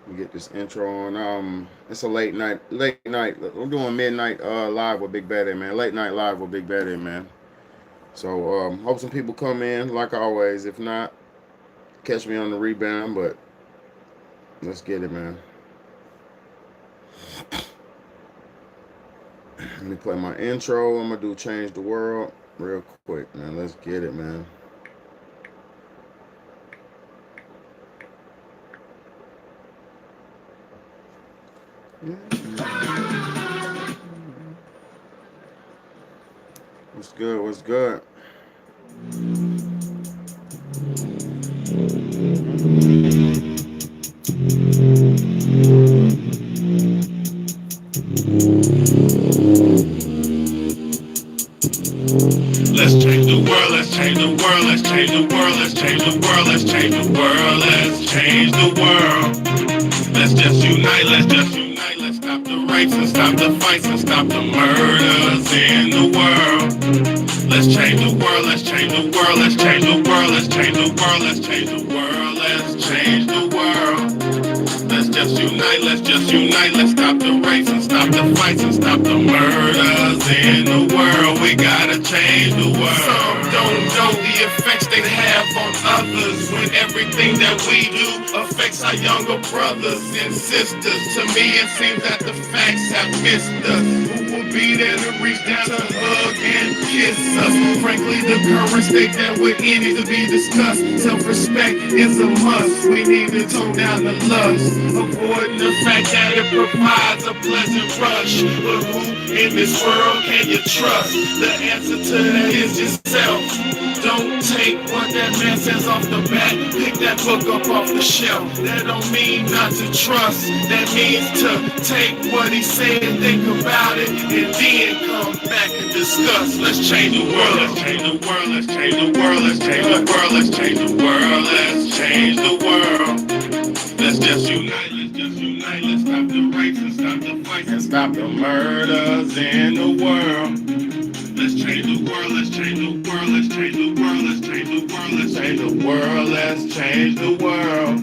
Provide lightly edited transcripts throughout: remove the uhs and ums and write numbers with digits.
We get this intro on. It's a late night. Late night. We're doing midnight live with Big Bad man. Late night live with Big Bad man. So hope some people come in like always. If not, catch me on the rebound. But let's get it, man. Let me play my intro. I'm gonna do change the world real quick, man. Let's get it, man. What's good? What's good? Let's change the world, let's change the world, let's change the world, let's change the world, let's change the world, let's change the world. Let's just unite, let's just unite, let's stop the rapes and stop the fights and stop the murders in the world. Let's change the world, let's change the world, let's change the world, let's change the world, let's change the world, let's change the world. Let's just unite, let's just unite, let's stop the rapes and stop the fights and stop the murders in the world. We gotta change the world. Some don't know the effects they have on others when everything that we do affects our younger brothers and sisters. To me it seems that the facts have missed us. Who will be there to reach down to hug and kiss us? Frankly, the current state that we're in needs to be discussed. Self-respect is a must. We need to tone down the lust, avoiding the fact that it provides a pleasant rush. But who in this world can you trust? The answer to that is yourself. Don't take what that man says off the bat. Pick that book up off the shelf. That don't mean not to trust. That means to take what he said and think about it, and then come back and discuss. Let's change the world. Let's change the world. Let's change the world. Let's change the world. Let's change the world. Let's change the world. Let's just unite. Let's just unite. Let's stop the rapes and stop the fights and stop the murders in the world. Let's change the world, let's change the world, let's change the world, let's change the world, let's change the world, let's change the world.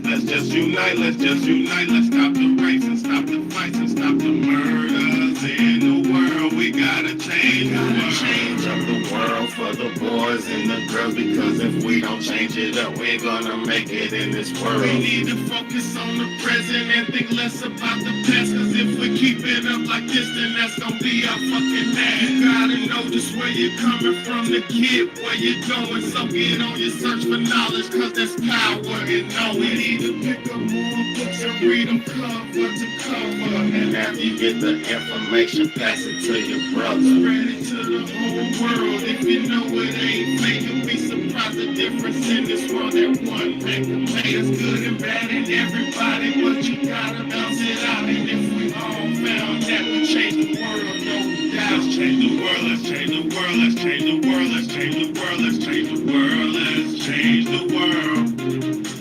Let's just unite, let's just unite, let's stop the rapes and stop the fights and stop the murders in the world. We gotta change the world. Change up the world for the boys and the girls, because if we don't change it up, we're gonna make it in this world. We need to focus on the present and think less about the past, cause if we keep it up like this, then that's gonna be our fucking ass. You gotta know just where you're coming from, the kid, where you're going. So get on your search for knowledge, cause there's power in knowing. We need to pick up more books and read them cover to cover. And after you get the information, pass it to your brother. Spread it to the whole world. If you know it ain't fake, you'll be surprised the difference in this world that one man can make. There's good and bad in everybody, but you gotta bounce it out. And if we all found that, we change the world, no doubt. Let's change the world, let's change the world, let's change the world, let's change the world, let's change the world, let's change the world.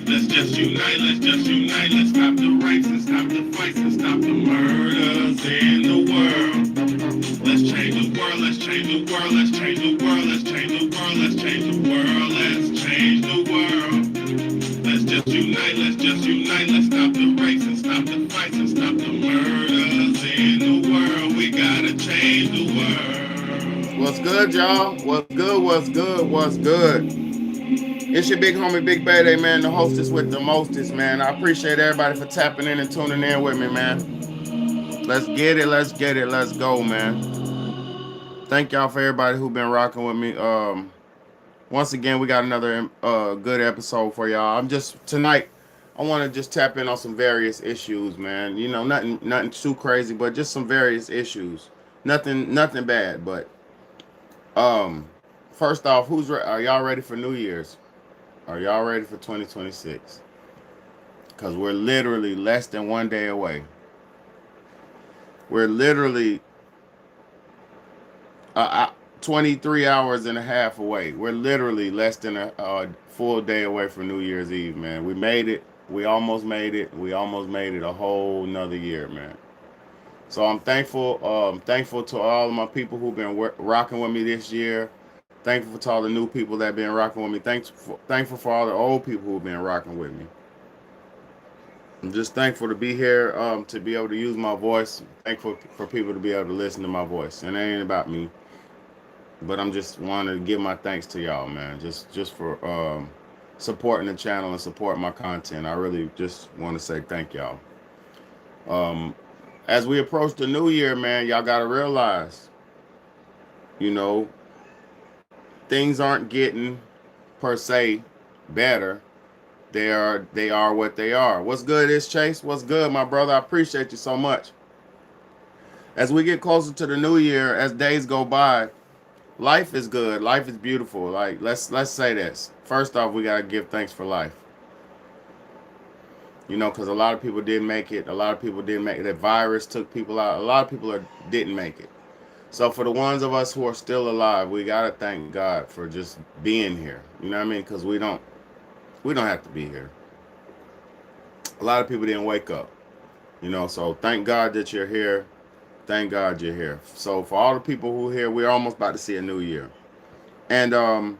Let's just unite, let's just unite, let's stop the rapes and stop the fights and stop the murders in the world. Let's change the world, let's change the world, let's change the world, let's change the world, let's change the world, let's change the world. Let's just unite, let's just unite, let's stop the rapes and stop the fights and stop the murders in the world. We gotta change the world. What's good, y'all? What's good? What's good? What's good? It's your big homie, Big BAYDAY, man, the hostess with the mostest, man. I appreciate everybody for tapping in and tuning in with me, man. Let's get it, let's get it, let's go, man. Thank y'all for everybody who been rocking with me. Once again, we got another good episode for y'all. I'm just tonight. I want to just tap in on some various issues, man. You know, nothing too crazy, but just some various issues. Nothing bad, but um, first off, are y'all ready for New Year's? Are y'all ready for 2026? Because we're literally less than 1 day away. We're literally 23 hours and a half away. We're literally less than a full day away from New Year's Eve, man. We made it. We almost made it. We almost made it a whole nother year, man. So I'm thankful. Thankful to all of my people who've been rocking with me this year. Thankful to all the new people that have been rocking with me. Thankful for all the old people who've been rocking with me. I'm just thankful to be here, to be able to use my voice. Thankful for people to be able to listen to my voice. And it ain't about me, but I'm just wanting to give my thanks to y'all, man. Just for supporting the channel and supporting my content. I really just want to say thank y'all. Um, as we approach the new year, man, y'all gotta realize, you know, things aren't getting per se better. They are what they are. What's good is Chase? What's good, my brother? I appreciate you so much. As we get closer to the new year, as days go by, life is good. Life is beautiful. Like let's say this. First off, we gotta give thanks for life. You know, because a lot of people didn't make it. A lot of people didn't make it. That virus took people out. A lot of people didn't make it. So for the ones of us who are still alive, we gotta thank God for just being here. You know what I mean? Because we don't have to be here. A lot of people didn't wake up. You know, so thank God that you're here. Thank God you're here. So for all the people who are here, we're almost about to see a new year. And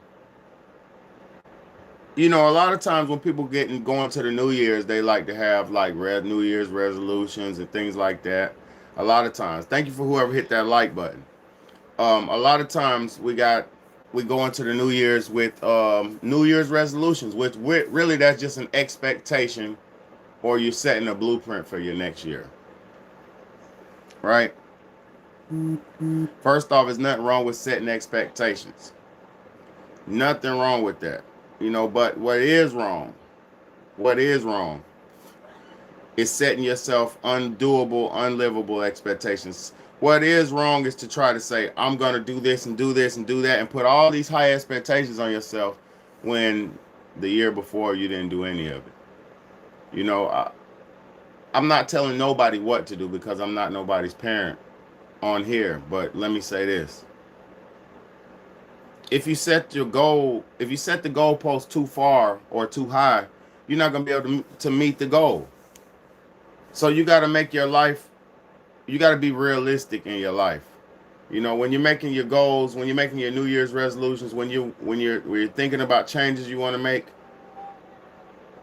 you know, a lot of times when people get going to the New Year's, they like to have like red New Year's resolutions and things like that. A lot of times, thank you for whoever hit that like button. A lot of times we go into the New Year's with New Year's resolutions, which really that's just an expectation, or you're setting a blueprint for your next year, right? First off, there's nothing wrong with setting expectations. Nothing wrong with that. You know, but what is wrong is setting yourself undoable, unlivable expectations. What is wrong is to try to say, I'm going to do this and do this and do that and put all these high expectations on yourself when the year before you didn't do any of it. You know, I'm not telling nobody what to do because I'm not nobody's parent on here, but let me say this. If you set the goalpost too far or too high, you're not going to be able to meet the goal. So you got to make your life, you got to be realistic in your life. You know, when you're making your goals, when you're making your New Year's resolutions, when you're thinking about changes you want to make,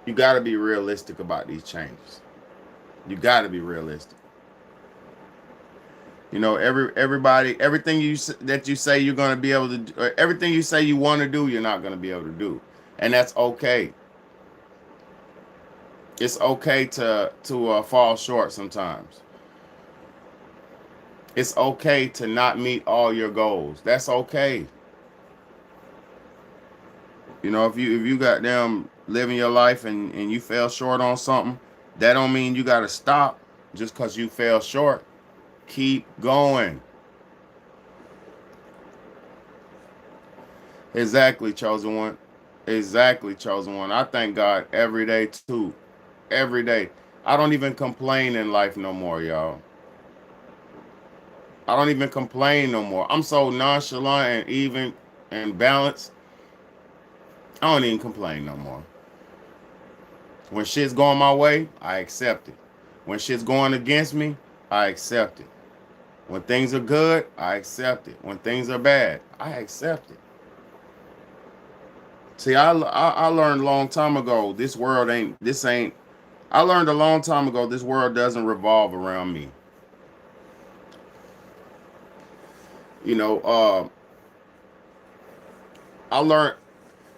you got to be realistic about these changes. You got to be realistic. You know, everything that you say you're going to be able to do, or everything you say you want to do, you're not going to be able to do. And that's okay. It's okay to fall short sometimes. It's okay to not meet all your goals. That's okay. You know, if you got them living your life and you fell short on something, that don't mean you got to stop just because you fell short. Keep going. Exactly, chosen one. Exactly, chosen one. I thank God every day too. Every day. I don't even complain in life no more, y'all. I don't even complain no more. I'm so nonchalant and even and balanced. I don't even complain no more. When shit's going my way, I accept it. When shit's going against me, I accept it. When things are good, I accept it. When things are bad, I accept it. See, I learned a long time ago. This world ain't. This ain't. I learned a long time ago. This world doesn't revolve around me. You know. I learned.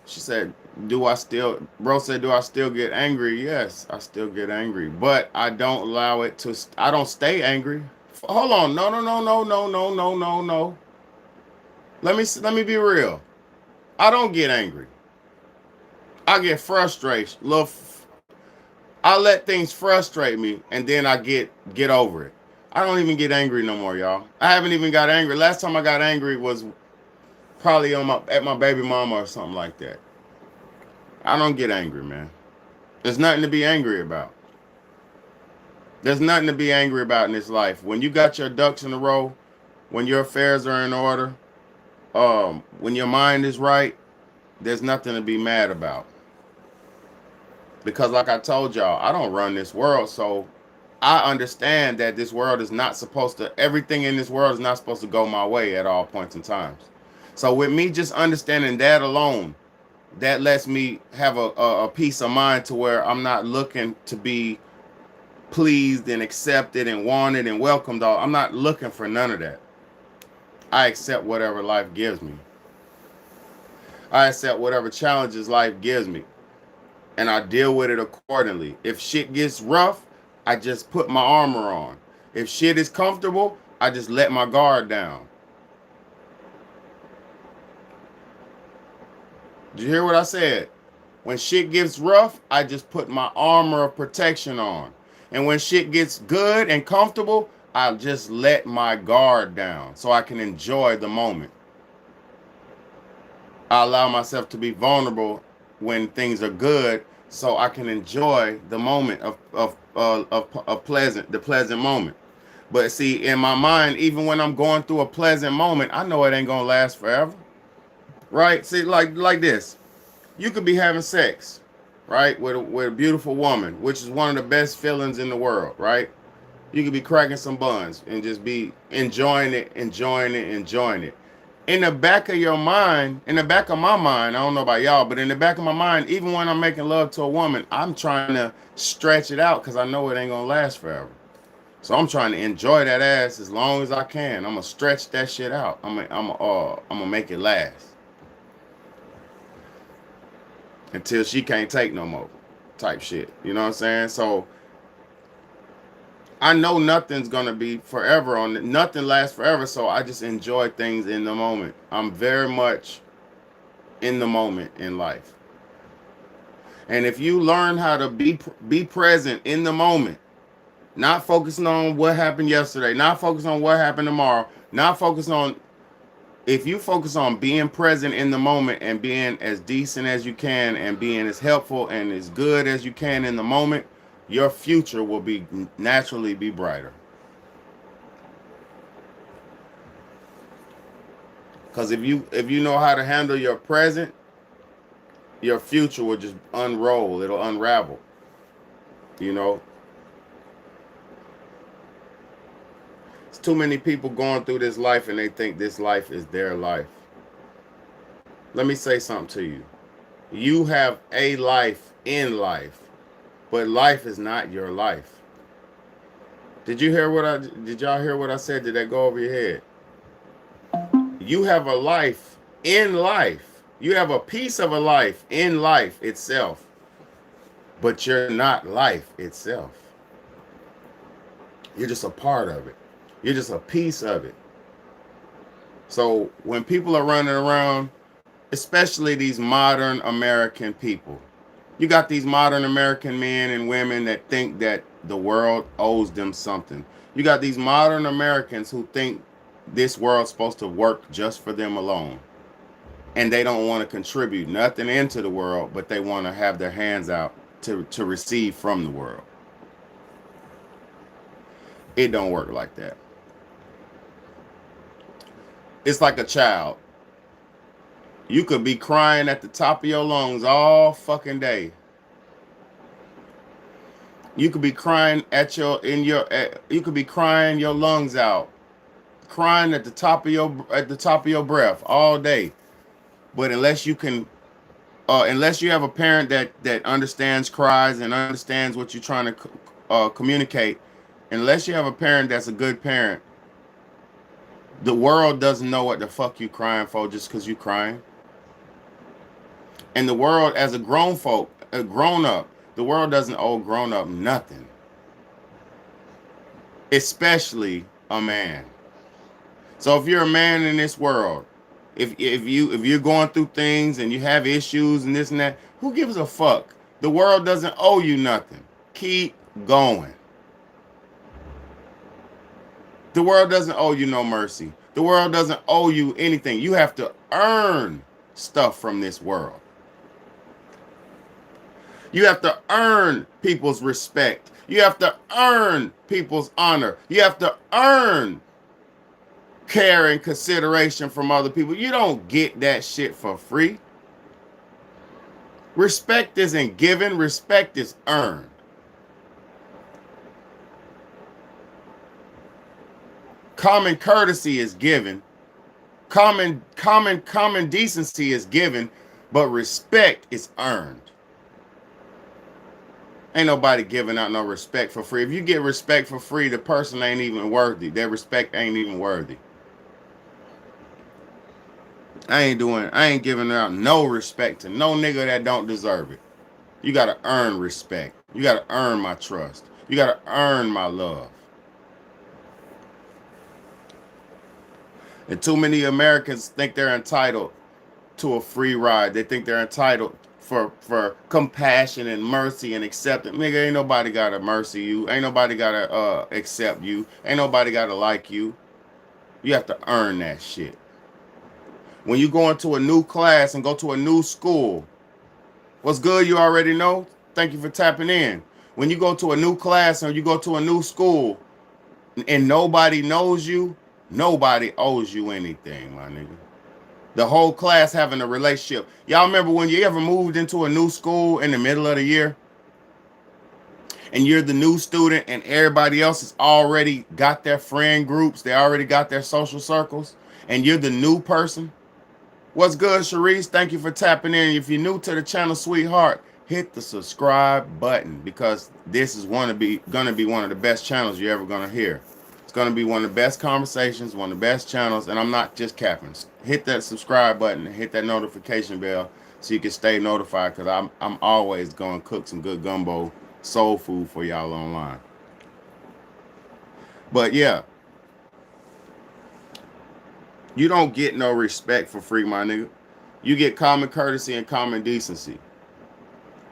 She said, "Do I still?" Bro said, "Do I still get angry?" Yes, I still get angry, but I don't allow it to. I don't stay angry. Hold on. No. No. No. No. No. No. No. No. No. Let me be real. I don't get angry. I get frustrated. I let things frustrate me, and then I get over it. I don't even get angry no more, y'all. I haven't even got angry. Last time I got angry was probably at my baby mama or something like that. I don't get angry, man. There's nothing to be angry about. There's nothing to be angry about in this life. When you got your ducks in a row, when your affairs are in order, when your mind is right, there's nothing to be mad about. Because like I told y'all, I don't run this world, so I understand that this world is not supposed to, everything in this world is not supposed to go my way at all points in times. So with me just understanding that alone, that lets me have a peace of mind to where I'm not looking to be pleased and accepted and wanted and welcomed. All I'm not looking for none of that. I accept whatever life gives me. I accept whatever challenges life gives me, and I deal with it accordingly. If shit gets rough, I just put my armor on. If shit is comfortable, I just let my guard down. Did you hear what I said? When shit gets rough, I just put my armor of protection on. And when shit gets good and comfortable, I just let my guard down so I can enjoy the moment. I allow myself to be vulnerable when things are good so I can enjoy the moment of the pleasant moment. But see, in my mind, even when I'm going through a pleasant moment, I know it ain't gonna last forever. Right? See, like this. You could be having sex, right, with a beautiful woman, which is one of the best feelings in the world, right? You could be cracking some buns and just be enjoying it, enjoying it, enjoying it. In the back of your mind, in the back of my mind, I don't know about y'all, but in the back of my mind, even when I'm making love to a woman, I'm trying to stretch it out because I know it ain't gonna last forever. So I'm trying to enjoy that ass as long as I can. I'm gonna stretch that shit out. I'm gonna make it last until she can't take no more, type shit. You know what I'm saying? So I know nothing's gonna be forever on it. Nothing lasts forever, so I just enjoy things in the moment. I'm very much in the moment in life. And if you learn how to be present in the moment, not focusing on what happened yesterday, not focusing on what happened tomorrow, not focusing on if you focus on being present in the moment and being as decent as you can and being as helpful and as good as you can in the moment, your future will be naturally be brighter. Because if you know how to handle your present, your future will just unroll. It'll unravel. You know, it's too many people going through this life and they think this life is their life. Let me say something to you. You have a life in life, but life is not your life. Did y'all hear what I said? Did that go over your head? You have a life in life. You have a piece of a life in life itself, but you're not life itself. You're just a part of it. You're just a piece of it. So when people are running around, especially these modern American people, you got these modern American men and women that think that the world owes them something. You got these modern Americans who think this world's supposed to work just for them alone. And they don't want to contribute nothing into the world, but they want to have their hands out to receive from the world. It don't work like that. It's like a child. You could be crying at the top of your lungs all fucking day. You could be crying you could be crying your lungs out, crying at the top of your breath all day. But unless you have a parent that understands cries and understands what you're trying to communicate, unless you have a parent that's a good parent, the world doesn't know what the fuck you crying for just because you crying. And the world, as a grown up, the world doesn't owe grown up nothing, especially a man. So if you're a man in this world, if you're going through things and you have issues and this and that, who gives a fuck? The world doesn't owe you nothing. Keep going. The world doesn't owe you no mercy. The world doesn't owe you anything. You have to earn stuff from this world. You have to earn people's respect. You have to earn people's honor. You have to earn care and consideration from other people. You don't get that shit for free. Respect isn't given, respect is earned. Common courtesy is given. Common decency is given, but respect is earned. Ain't nobody giving out no respect for free. If you get respect for free, the person ain't even worthy. Their respect ain't even worthy. I ain't giving out no respect to no nigga that don't deserve it. You gotta earn respect. You gotta earn my trust. You gotta earn my love. And too many Americans think they're entitled to a free ride. They think they're entitled for compassion and mercy and acceptance. Nigga, ain't nobody gotta mercy you. Ain't nobody gotta accept you. Ain't nobody gotta like you. You have to earn that shit. When you go into a new class and go to a new school, what's good you already know? Thank you for tapping in. When you go to a new class or you go to a new school and nobody knows you, nobody owes you anything, my nigga. The whole class having a relationship. Y'all remember when you ever moved into a new school in the middle of the year and you're the new student and everybody else has already got their friend groups, they already got their social circles, and you're the new person? What's good, Sharice? Thank you for tapping in. If you're new to the channel, sweetheart, hit the subscribe button because this is gonna be one of the best channels you're ever gonna hear. It's gonna be one of the best conversations, one of the best channels, and I'm not just capping. Hit that subscribe button and hit that notification bell so you can stay notified because I'm always gonna cook some good gumbo soul food for y'all online. But yeah, you don't get no respect for free, my nigga. You get common courtesy and common decency.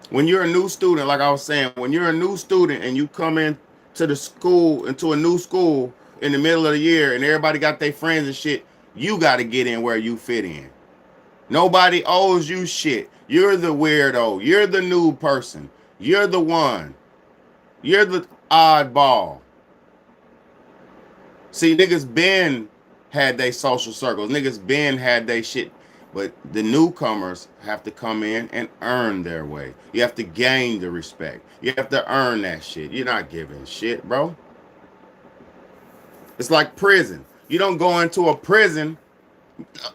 When you're a new student, like I was saying, when you're a new student and you come in to the school, into a new school in the middle of the year and everybody got their friends and shit, you got to get in where you fit in. Nobody owes you shit. You're the weirdo. You're the new person. You're the one. You're the oddball. See, niggas been had they social circles. Niggas been had they shit. But the newcomers have to come in and earn their way. You have to gain the respect. You have to earn that shit. You're not giving shit, bro. It's like prison. You don't go into a prison.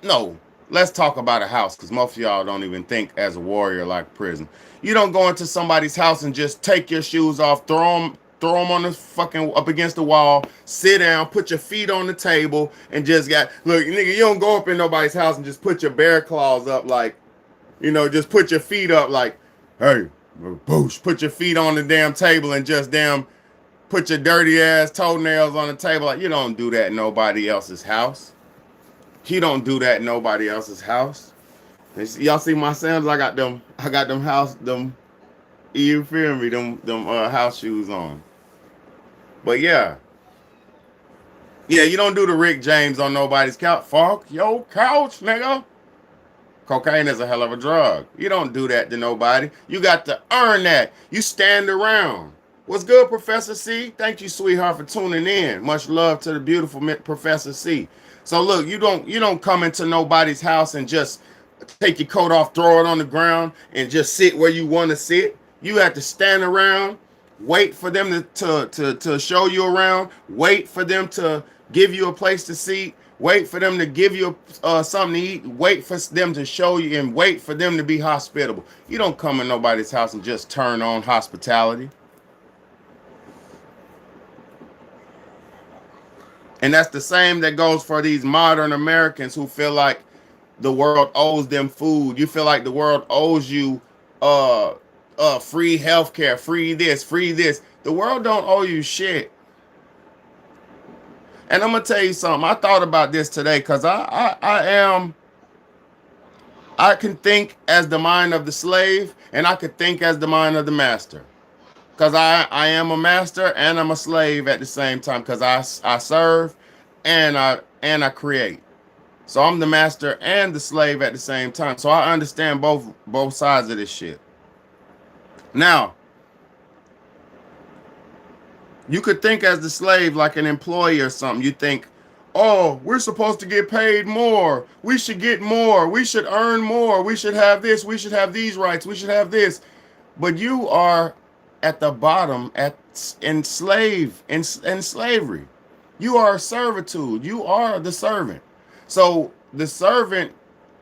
No, let's talk about a house because most of y'all don't even think as a warrior like prison. You don't go into somebody's house and just take your shoes off, throw them on the fucking up against the wall, sit down, put your feet on the table, and just look, nigga, you don't go up in nobody's house and just put your bear claws up like, just put your feet up like, hey, boosh, put your feet on the damn table and just damn put your dirty ass toenails on the table. Like, you don't do that in nobody else's house. You don't do that in nobody else's house. Y'all see my sandals? I got them house, you feel me, them house shoes on. But yeah, you don't do the Rick James on nobody's couch. Fuck your couch, nigga. Cocaine is a hell of a drug. You don't do that to nobody. You got to earn that. You stand around. What's good, Professor C? Thank you, sweetheart, for tuning in. Much love to the beautiful Professor C. So look, you don't come into nobody's house and just take your coat off, throw it on the ground, and just sit where you want to sit. You have to stand around, wait for them to show you around, wait for them to give you a place to sit, wait for them to give you something to eat, wait for them to show you, and wait for them to be hospitable. You don't come in nobody's house and just turn on hospitality. And that's the same that goes for these modern Americans who feel like the world owes them food. You feel like the world owes you free healthcare, free this, free this. The world don't owe you shit. And I'm gonna tell you something. I thought about this today because I can think as the mind of the slave and I could think as the mind of the master. Because I am a master and I'm a slave at the same time because I serve and I create. So I'm the master and the slave at the same time. So I understand both sides of this shit. Now, you could think as the slave like an employee or something. You think, oh, we're supposed to get paid more. We should get more. We should earn more. We should have this. We should have these rights. We should have this. But you are at the bottom in slavery. You are servitude. You are the servant. So the servant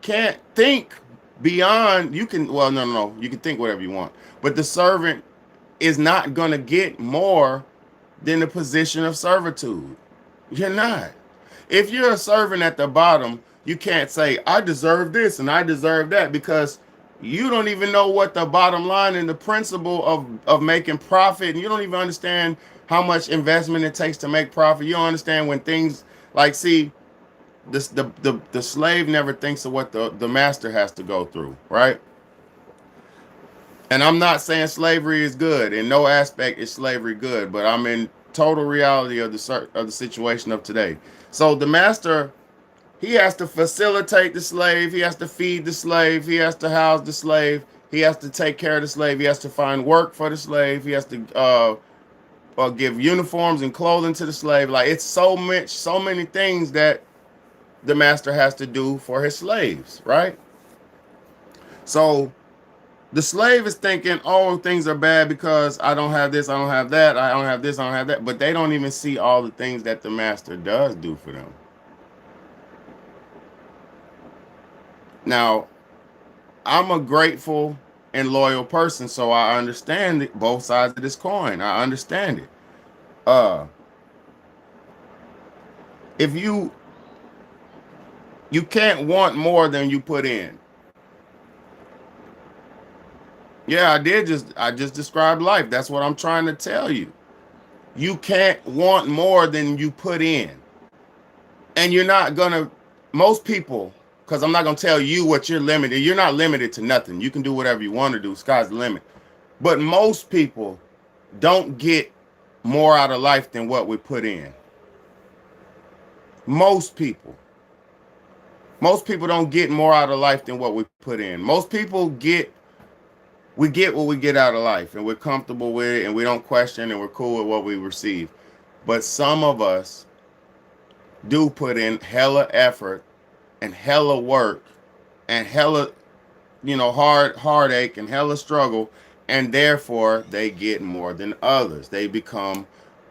can't think beyond. You can, well, no. You can think whatever you want. But the servant is not going to get more than the position of servitude. You're not. If you're a servant at the bottom, you can't say, I deserve this and I deserve that, because you don't even know what the bottom line and the principle of making profit. And you don't even understand how much investment it takes to make profit. You don't understand when things like, see, the slave never thinks of what the master has to go through, right? And I'm not saying slavery is good. In no aspect is slavery good, but I'm in total reality of the situation of today. So the master, he has to facilitate the slave, he has to feed the slave, he has to house the slave, he has to take care of the slave, he has to find work for the slave, he has to give uniforms and clothing to the slave. Like, it's so many things that the master has to do for his slaves, right? So the slave is thinking, oh, things are bad because I don't have this, I don't have that, I don't have this, I don't have that. But they don't even see all the things that the master does do for them. Now, I'm a grateful and loyal person, so I understand both sides of this coin. I understand it. If you can't want more than you put in. Yeah, I just described life. That's what I'm trying to tell you. You can't want more than you put in. And you're not gonna, most people, because I'm not gonna tell you what you're limited. You're not limited to nothing. You can do whatever you want to do. Sky's the limit. But most people don't get more out of life than what we put in. Most people. Most people don't get more out of life than what we put in. Most people we get what we get out of life, and we're comfortable with it, and we don't question, and we're cool with what we receive. But some of us do put in hella effort and hella work and hella, heartache and hella struggle, and therefore they get more than others. They become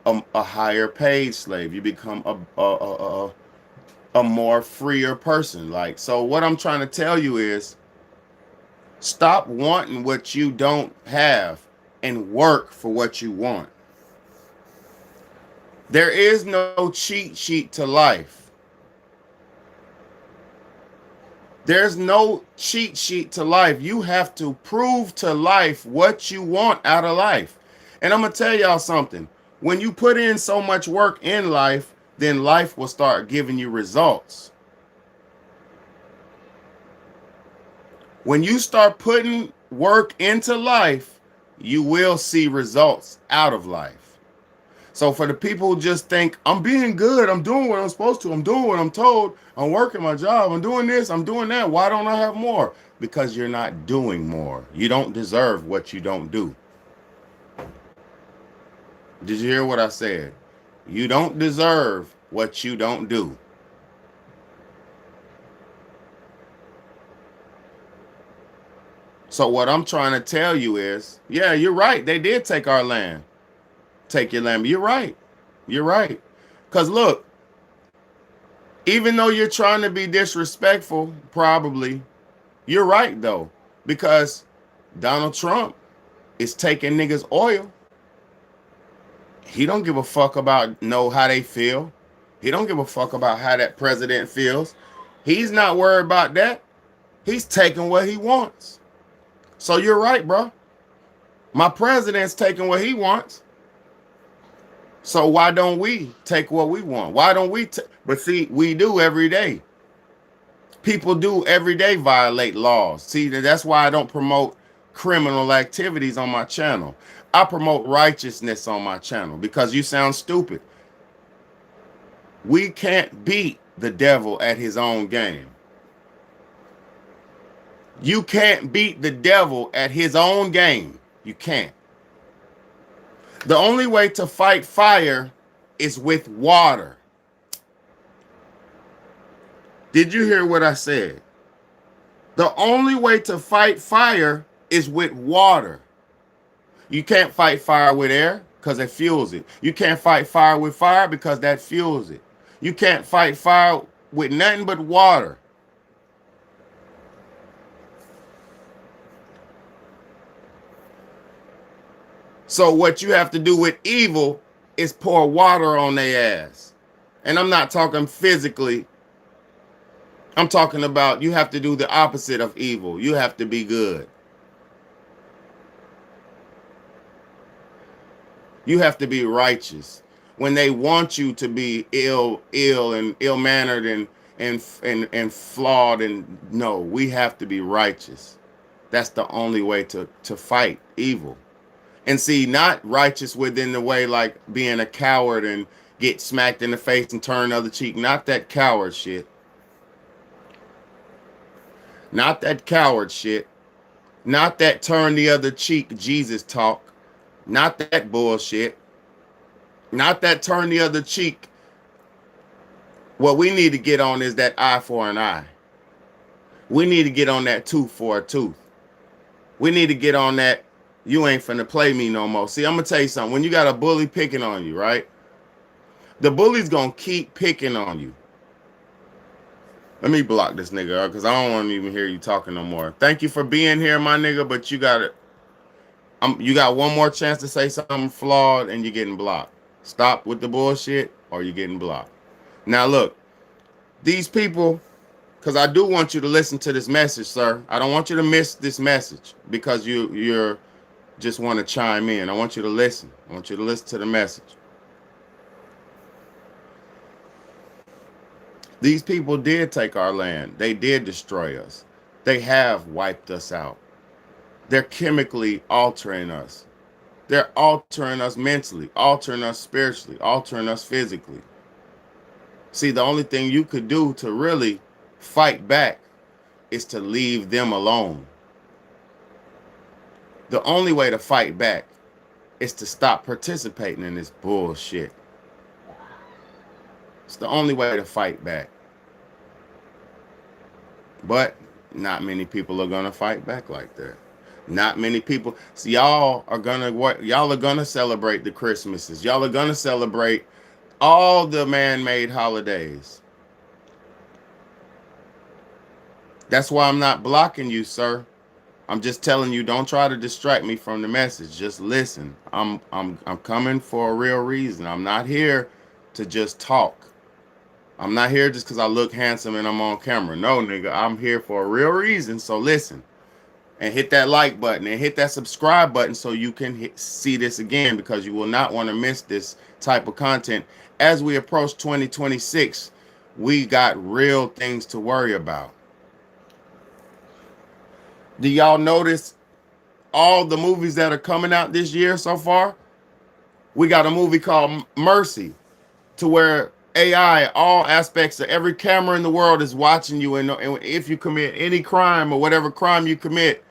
a higher paid slave. You become a more freer person. Like, so what I'm trying to tell you is, stop wanting what you don't have and work for what you want. There is no cheat sheet to life. There's no cheat sheet to life. You have to prove to life what you want out of life. And I'm going to tell y'all something. When you put in so much work in life, then life will start giving you results. When you start putting work into life, you will see results out of life. So for the people who just think, I'm being good, I'm doing what I'm supposed to, I'm doing what I'm told, I'm working my job, I'm doing this, I'm doing that, why don't I have more? Because you're not doing more. You don't deserve what you don't do. Did you hear what I said? You don't deserve what you don't do. So what I'm trying to tell you is, yeah, you're right. They did take our land. Take your land. You're right. You're right. Because look, even though you're trying to be disrespectful, probably, you're right, though. Because Donald Trump is taking niggas' oil. He don't give a fuck about how they feel. He don't give a fuck about how that president feels. He's not worried about that. He's taking what he wants. So you're right, bro. My president's taking what he wants. So why don't we take what we want? Why don't we? But see, we do every day. People do every day violate laws. See, that's why I don't promote criminal activities on my channel. I promote righteousness on my channel because you sound stupid. We can't beat the devil at his own game. You can't beat the devil at his own game. You can't. The only way to fight fire is with water. Did you hear what I said? The only way to fight fire is with water. You can't fight fire with air because it fuels it. You can't fight fire with fire because that fuels it. You can't fight fire with nothing but water. So what you have to do with evil is pour water on their ass. And I'm not talking physically. I'm talking about you have to do the opposite of evil. You have to be good. You have to be righteous. When they want you to be ill and ill-mannered and flawed, and no, we have to be righteous. That's the only way to fight evil. And see, not righteous within the way like being a coward and get smacked in the face and turn the other cheek. Not that coward shit. Not that coward shit. Not that turn the other cheek Jesus talk. Not that bullshit. Not that turn the other cheek. What we need to get on is that eye for an eye. We need to get on that tooth for a tooth. We need to get on that you ain't finna play me no more. See, I'm gonna tell you something. When you got a bully picking on you, right? The bully's gonna keep picking on you. Let me block this nigga because I don't want to even hear you talking no more. Thank you for being here, my nigga, but you got it. You got one more chance to say something flawed and you're getting blocked. Stop with the bullshit or you're getting blocked. Now look, these people, because I do want you to listen to this message, sir. I don't want you to miss this message because you're just want to chime in. I want you to listen. I want you to listen to the message. These people did take our land. They did destroy us. They have wiped us out. They're chemically altering us. They're altering us mentally, altering us spiritually, altering us physically. See, the only thing you could do to really fight back is to leave them alone. The only way to fight back is to stop participating in this bullshit. It's the only way to fight back. But not many people are gonna fight back like that. Not many people. So y'all are gonna celebrate the Christmases. Y'all are gonna celebrate all the man-made holidays. That's why I'm not blocking you, sir. I'm just telling you, don't try to distract me from the message. Just listen. I'm coming for a real reason. I'm not here to just talk. I'm not here just because I look handsome and I'm on camera. No, nigga, I'm here for a real reason. So listen and hit that like button and hit that subscribe button so you can see this again, because you will not want to miss this type of content. As we approach 2026, we got real things to worry about. Do y'all notice all the movies that are coming out this year so far? We got a movie called Mercy, to where AI, all aspects of every camera in the world is watching you. And if you commit any crime or whatever crime you commit,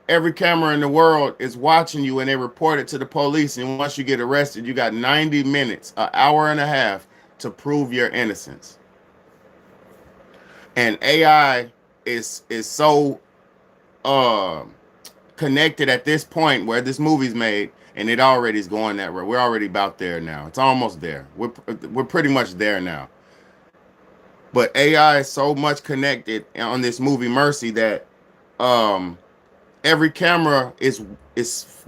every camera in the world is watching you and they report it to the police. And once you get arrested, you got 90 minutes, an hour and a half to prove your innocence. And AI is so connected at this point where this movie's made, and it already is going that way. We're already about there now. It's almost there. We're pretty much there now. But AI is so much connected on this movie Mercy that every camera is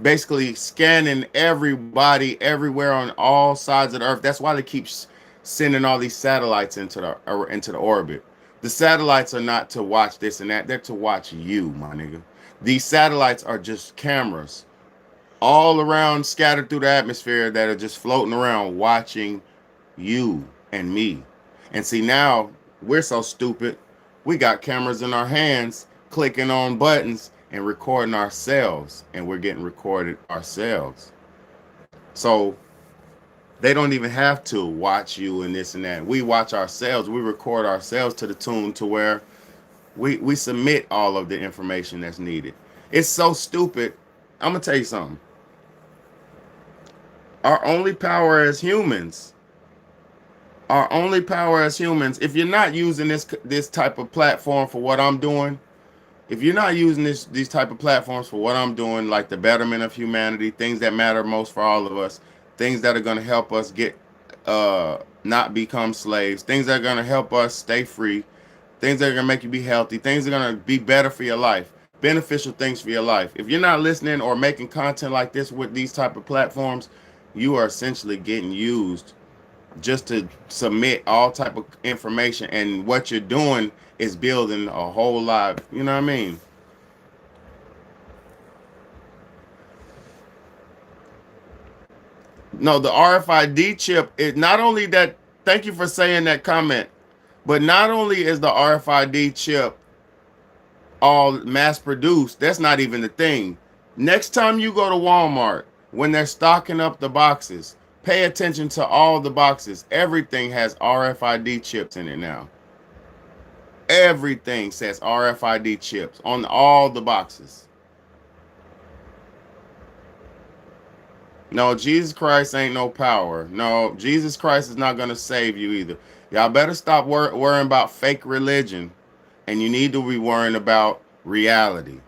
basically scanning everybody everywhere on all sides of the earth. That's why they keep sending all these satellites into the orbit. The satellites are not to watch this and that. They're to watch you, my nigga. These satellites are just cameras all around, scattered through the atmosphere, that are just floating around watching you and me. And see, now we're so stupid. We got cameras in our hands, clicking on buttons and recording ourselves, and we're getting recorded ourselves. So they don't even have to watch you and this and that. We watch ourselves. We record ourselves to the tune to where we submit all of the information that's needed. It's so stupid. I'm gonna tell you something. Our only power as humans, if you're not using this type of platform for what I'm doing, if you're not using these type of platforms for what I'm doing, like the betterment of humanity, things that matter most for all of us, things that are going to help us get not become slaves, things that are going to help us stay free, things that are going to make you be healthy, things that are going to be better for your life. beneficial things for your life. If you're not listening or making content like this with these type of platforms, you are essentially getting used just to submit all type of information, and what you're doing is building a whole lot, you know what I mean? No, the RFID chip is not only that. Thank you for saying that comment. But not only is the RFID chip all mass produced, that's not even the thing. Next time you go to Walmart, when they're stocking up the boxes, pay attention to all the boxes. Everything has RFID chips in it now. Everything says RFID chips on all the boxes. No, Jesus Christ ain't no power. No, Jesus Christ is not going to save you either. Y'all better stop worrying about fake religion, and you need to be worrying about reality.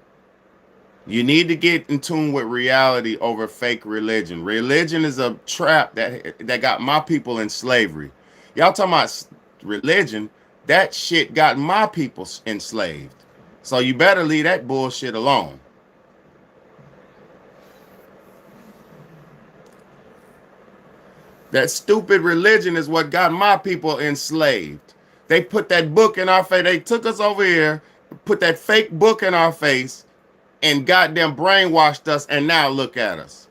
You need to get in tune with reality over fake religion. Religion is a trap that got my people in slavery. Y'all talking about religion? That shit got my people enslaved. So you better leave that bullshit alone. That stupid religion is what got my people enslaved. They put that book in our face. They took us over here, put that fake book in our face, and goddamn brainwashed us, and now look at us.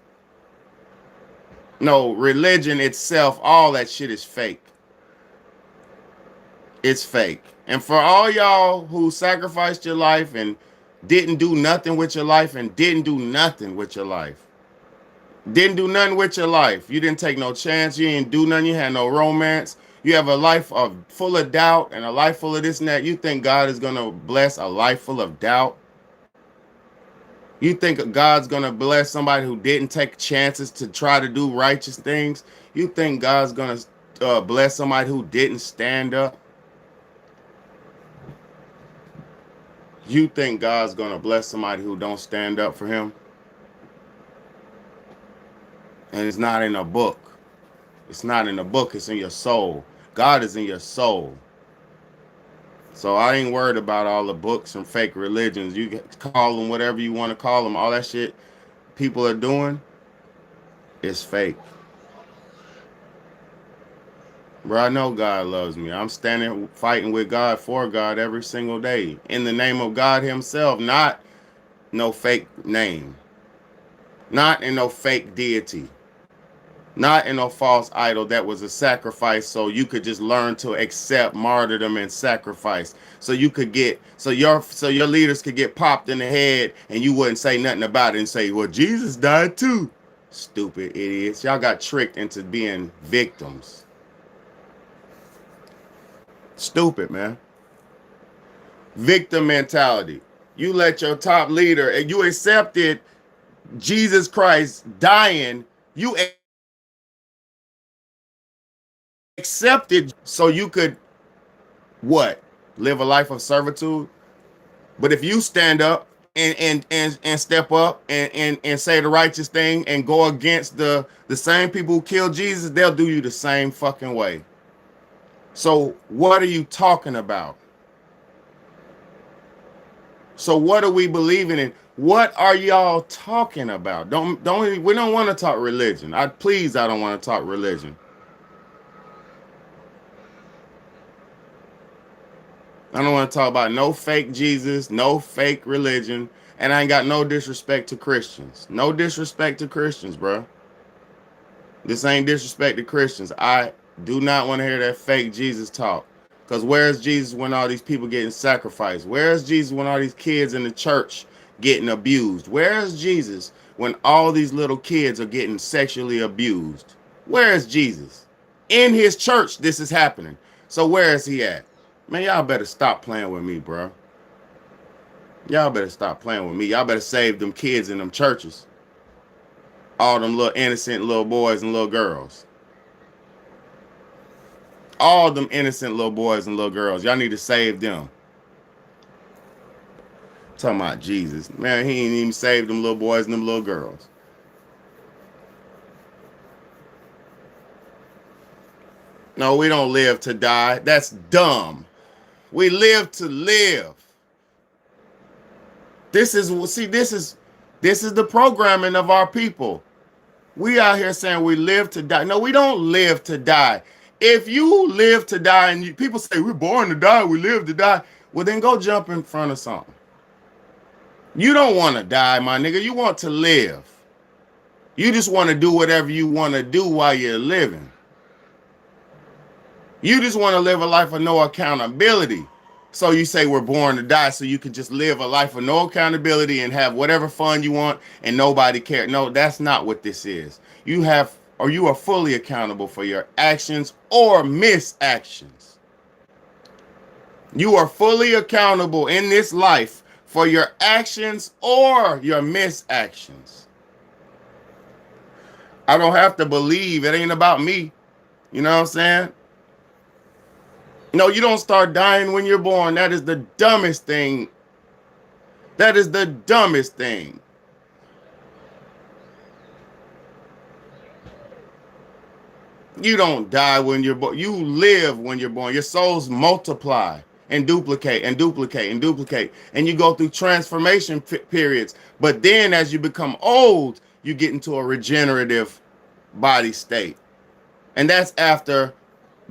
No, religion itself, all that shit is fake. It's fake. And for all y'all who sacrificed your life and didn't do nothing with your life and didn't do nothing with your life, didn't do nothing with your life. You didn't take no chance. You didn't do nothing. You had no romance. You have a life of full of doubt and a life full of this and that. You think God is going to bless a life full of doubt? You think God's going to bless somebody who didn't take chances to try to do righteous things? You think God's going to bless somebody who didn't stand up? You think God's going to bless somebody who don't stand up for him? And it's not in a book. It's not in a book. It's in your soul. God is in your soul. So I ain't worried about all the books and fake religions. You call them whatever you want to call them. All that shit people are doing is fake. Bro, I know God loves me. I'm standing fighting with God for God every single day. In the name of God himself, not no fake name. Not in no fake deity. Not in no false idol that was a sacrifice so you could just learn to accept martyrdom and sacrifice. So you could get, so your leaders could get popped in the head and you wouldn't say nothing about it and say, well, Jesus died too. Stupid idiots. Y'all got tricked into being victims. Stupid, man. Victim mentality. You let your top leader, and you accepted Jesus Christ dying. You accepted so you could what? Live a life of servitude. But if you stand up and step up and say the righteous thing and go against the same people who killed Jesus, they'll do you the same fucking way. So what are you talking about? So what are we believing in? What are y'all talking about? We don't want to talk religion. I don't want to talk religion. I don't want to talk about no fake Jesus, no fake religion, and I ain't got no disrespect to Christians. No disrespect to Christians, bro. This ain't disrespect to Christians. I do not want to hear that fake Jesus talk. Because where's Jesus when all these people getting sacrificed? Where's Jesus when all these kids in the church getting abused? Where's Jesus when all these little kids are getting sexually abused? Where is Jesus? In his church, this is happening. So where is he at? Man, y'all better stop playing with me, bro. Y'all better stop playing with me. Y'all better save them kids in them churches. All them little innocent little boys and little girls. All them innocent little boys and little girls. Y'all need to save them. Talking about Jesus. Man, he ain't even saved them little boys and them little girls. No, we don't live to die. That's dumb. We live to live. This is the programming of our people. We out here saying we live to die. No, we don't live to die. If you live to die and people say we're born to die, we live to die, well then go jump in front of something. You don't want to die, my nigga. You want to live. You just want to do whatever you want to do while you're living. You just want to live a life of no accountability. So you say we're born to die so you can just live a life of no accountability and have whatever fun you want and nobody cares. No, that's not what this is. You are fully accountable for your actions or misactions. You are fully accountable in this life for your actions or your misactions. I don't have to believe. It ain't about me. You know what I'm saying? No, you don't start dying when you're born. That is the dumbest thing. That is the dumbest thing. You don't die when you're born. You live when you're born. Your souls multiply and duplicate and duplicate and duplicate. And you go through transformation periods. But then as you become old, you get into a regenerative body state. And that's after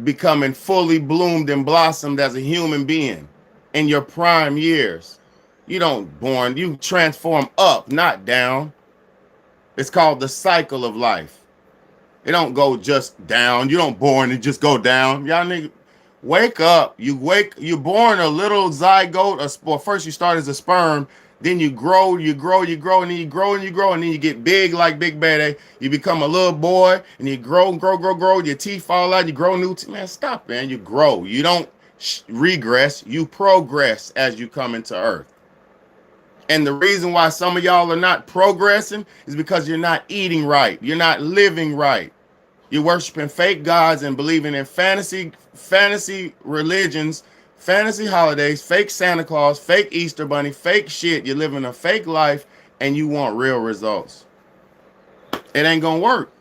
becoming fully bloomed and blossomed as a human being in your prime years. You don't born, you transform up, not down. It's called the cycle of life. It don't go just down. You don't born and just go down. Y'all nigga, wake up. You're born a little zygote. Well, first you start as a sperm, then you grow, and then you grow, and you grow, and then you get big like Big BAYDAY. You become a little boy, and you grow. Your teeth fall out. You grow new teeth. Man, stop, man. You grow. You don't regress. You progress as you come into Earth. And the reason why some of y'all are not progressing is because you're not eating right. You're not living right. You're worshiping fake gods and believing in fantasy religions, fantasy holidays, fake Santa Claus, fake Easter Bunny, fake shit. You're living a fake life and you want real results. It ain't gonna work.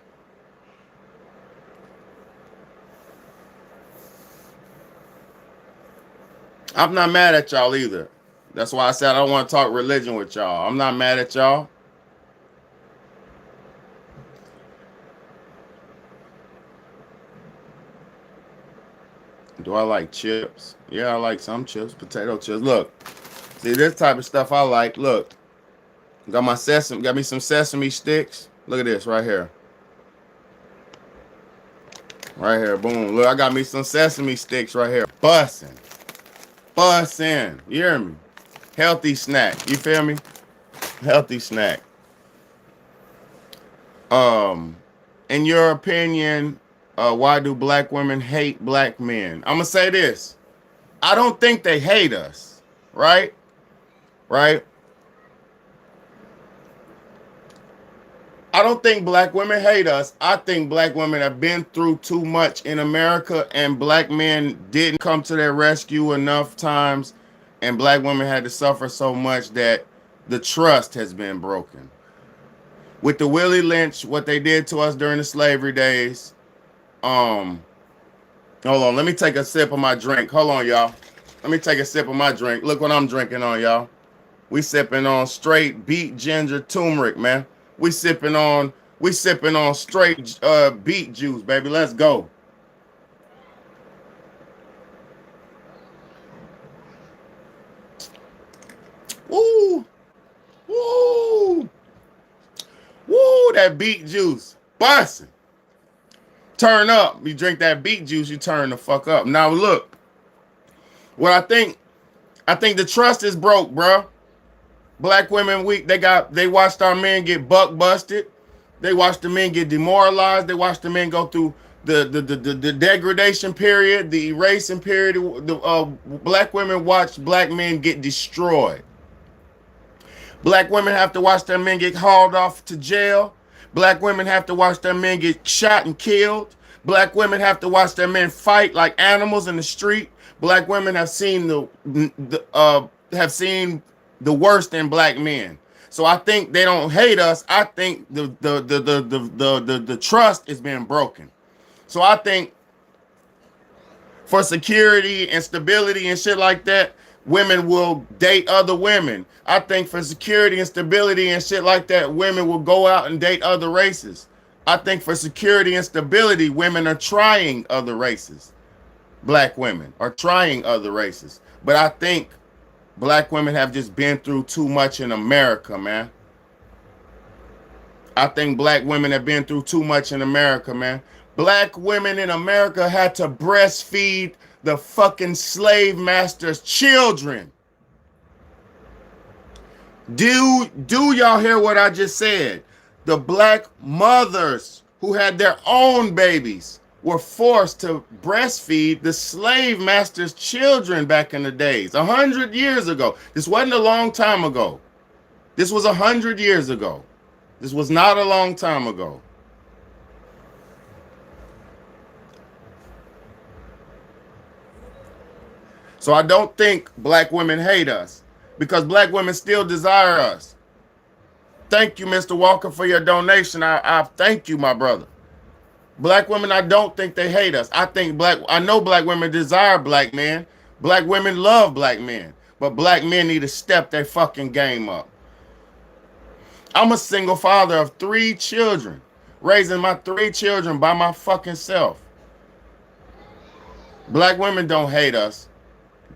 I'm not mad at y'all either. That's why I said I don't want to talk religion with y'all. I'm not mad at y'all. Do I like chips? Yeah, I like some chips, potato chips. Look, see this type of stuff I like. Look, got me some sesame sticks. Look at this right here. Right here, boom. Look, I got me some sesame sticks right here. Bussin'. You hear me? Healthy snack. You feel me? Healthy snack. In your opinion, why do black women hate black men? I'm gonna say this. I don't think they hate us, right? Right? I don't think black women hate us. I think black women have been through too much in America, and black men didn't come to their rescue enough times, and black women had to suffer so much that the trust has been broken. With the Willie Lynch, what they did to us during the slavery days. Hold on, let me take a sip of my drink. Hold on, y'all. Let me take a sip of my drink. Look what I'm drinking on, y'all. We sipping on straight beet ginger turmeric, man. We sipping on straight beet juice, baby. Let's go. Woo! Woo! Woo! That beet juice. Bussin'. Turn up. You drink that beet juice, you turn the fuck up. Now look. What I think the trust is broke, bro. Black women, they watched our men get buck busted. They watched the men get demoralized. They watched the men go through the degradation period, the erasing period. Black women watched black men get destroyed. Black women have to watch their men get hauled off to jail. Black women have to watch their men get shot and killed. Black women have to watch their men fight like animals in the street. Black women have seen the worst in black men. So I think they don't hate us. I think the trust is being broken. So I think for security and stability and shit like that, women will date other women. I think for security and stability and shit like that, women will go out and date other races. I think for security and stability, women are trying other races. Black women are trying other races. But I think black women have just been through too much in America, man. I think black women have been through too much in America, man. Black women in America had to breastfeed the fucking slave masters' children. Do y'all hear what I just said? The black mothers who had their own babies were forced to breastfeed the slave masters' children back in the days, 100 years ago. This wasn't a long time ago. This was 100 years ago. This was not a long time ago. So I don't think black women hate us because black women still desire us. Thank you, Mr. Walker, for your donation. I thank you, my brother. Black women, I don't think they hate us. I know black women desire black men. Black women love black men. But black men need to step their fucking game up. I'm a single father of 3 children, raising my 3 children by my fucking self. Black women don't hate us.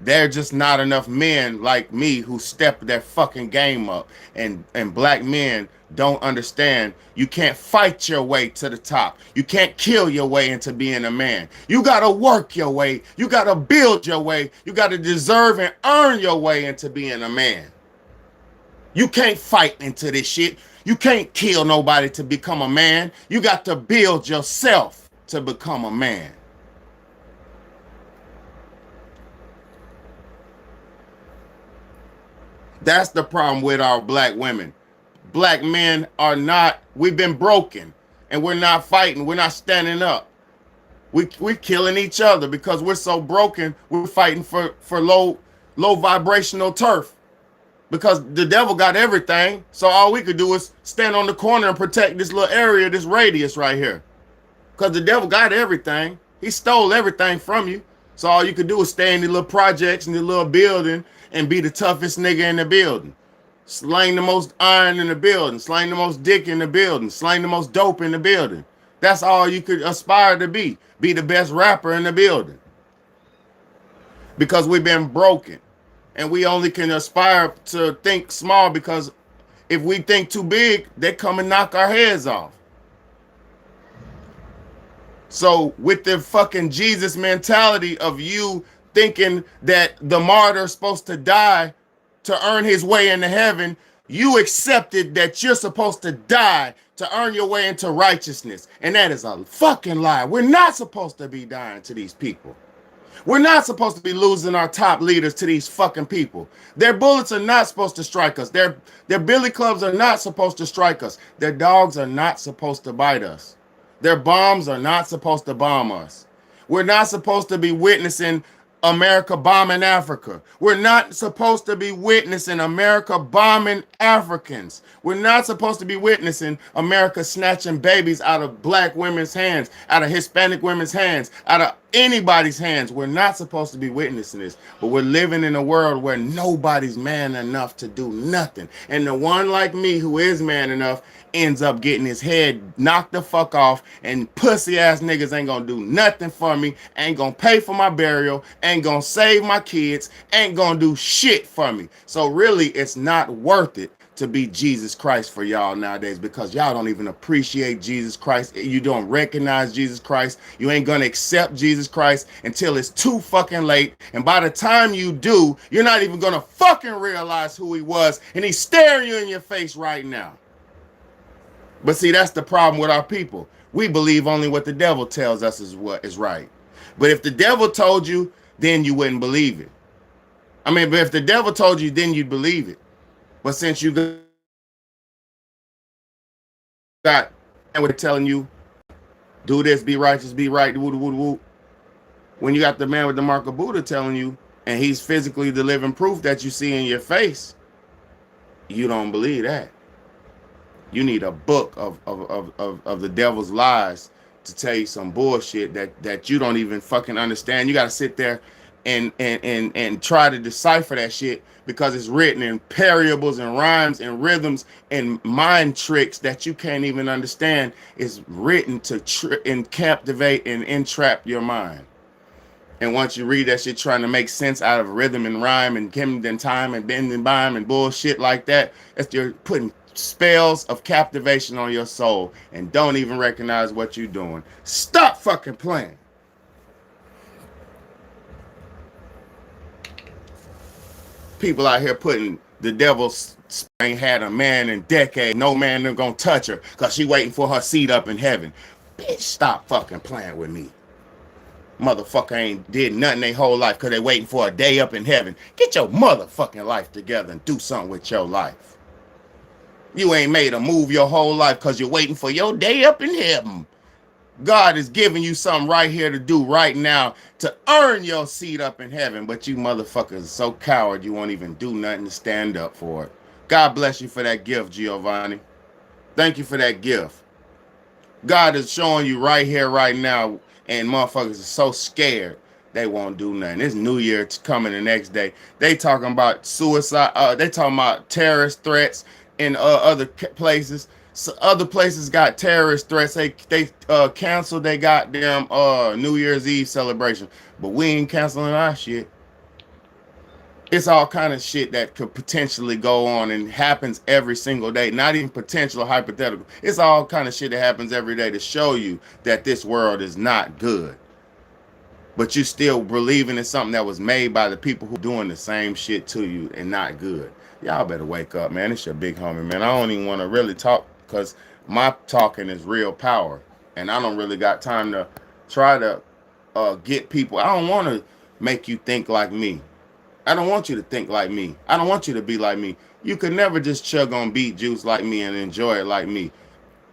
There just not enough men like me who step their fucking game up. And black men don't understand you can't fight your way to the top. You can't kill your way into being a man. You gotta work your way. You gotta build your way. You gotta deserve and earn your way into being a man. You can't fight into this shit. You can't kill nobody to become a man. You got to build yourself to become a man. That's the problem with our black women. Black men are not, we've been broken and we're not fighting. We're not standing up. We're killing each other because we're so broken. We're fighting for low vibrational turf because the devil got everything. So all we could do is stand on the corner and protect this little area, this radius right here. Because the devil got everything. He stole everything from you. So all you could do is stay in the little projects in the little building and be the toughest nigga in the building. Slang the most iron in the building. Slang the most dick in the building. Slang the most dope in the building. That's all you could aspire to be. Be the best rapper in the building. Because we've been broken. And we only can aspire to think small because if we think too big, they come and knock our heads off. So with the fucking Jesus mentality of you thinking that the martyr is supposed to die to earn his way into heaven, you accepted that you're supposed to die to earn your way into righteousness. And that is a fucking lie. We're not supposed to be dying to these people. We're not supposed to be losing our top leaders to these fucking people. Their bullets are not supposed to strike us. Their billy clubs are not supposed to strike us. Their dogs are not supposed to bite us. Their bombs are not supposed to bomb us. We're not supposed to be witnessing America bombing Africa. We're not supposed to be witnessing America bombing Africans. We're not supposed to be witnessing America snatching babies out of black women's hands, out of Hispanic women's hands, out of anybody's hands. We're not supposed to be witnessing this, but we're living in a world where nobody's man enough to do nothing. And the one like me who is man enough ends up getting his head knocked the fuck off, and pussy ass niggas ain't gonna do nothing for me, ain't gonna pay for my burial, ain't gonna save my kids, ain't gonna do shit for me. So really, it's not worth it to be Jesus Christ for y'all nowadays because y'all don't even appreciate Jesus Christ. You don't recognize Jesus Christ. You ain't gonna accept Jesus Christ until it's too fucking late. And by the time you do, you're not even gonna fucking realize who he was, and he's staring you in your face right now. But see, that's the problem with our people. We believe only what the devil tells us is what is right. But if the devil told you, then you wouldn't believe it. I mean, but if the devil told you, then you'd believe it. But since you got and we're telling you, do this, be righteous, be right, woo, woo, woo. When you got the man with the mark of Buddha telling you, and he's physically the living proof that you see in your face, you don't believe that. You need a book of the devil's lies to tell you some bullshit that you don't even fucking understand. You got to sit there and try to decipher that shit because it's written in parables and rhymes and rhythms and mind tricks that you can't even understand. Is written to and captivate and entrap your mind. And once you read that shit trying to make sense out of rhythm and rhyme and kim and time and bend and bime and bullshit like that, that's you're putting spells of captivation on your soul and don't even recognize what you're doing. Stop fucking playing. People out here putting the devil's ain't had a man in decades. No man is gonna touch her because she waiting for her seat up in heaven. Bitch, stop fucking playing with me. Motherfucker ain't did nothing their whole life because they waiting for a day up in heaven. Get your motherfucking life together and do something with your life. You ain't made a move your whole life because you're waiting for your day up in heaven. God is giving you something right here to do right now to earn your seat up in heaven. But you motherfuckers are so coward you won't even do nothing to stand up for it. God bless you for that gift, Giovanni. Thank you for that gift. God is showing you right here, right now, and motherfuckers are so scared they won't do nothing. It's New Year coming the next day. They talking about suicide. They talking about terrorist threats in other places. So other places got terrorist threats. They canceled they goddamn New Year's Eve celebration, but we ain't canceling our shit. It's all kind of shit that could potentially go on and happens every single day. Not even potential or hypothetical. It's all kind of shit that happens every day to show you that this world is not good. But you still believing in something that was made by the people who doing the same shit to you and not good. Y'all better wake up, man. It's your big homie, man. I don't even want to really talk because my talking is real power. And I don't really got time to try to get people. I don't want to make you think like me. I don't want you to think like me. I don't want you to be like me. You could never just chug on beet juice like me and enjoy it like me.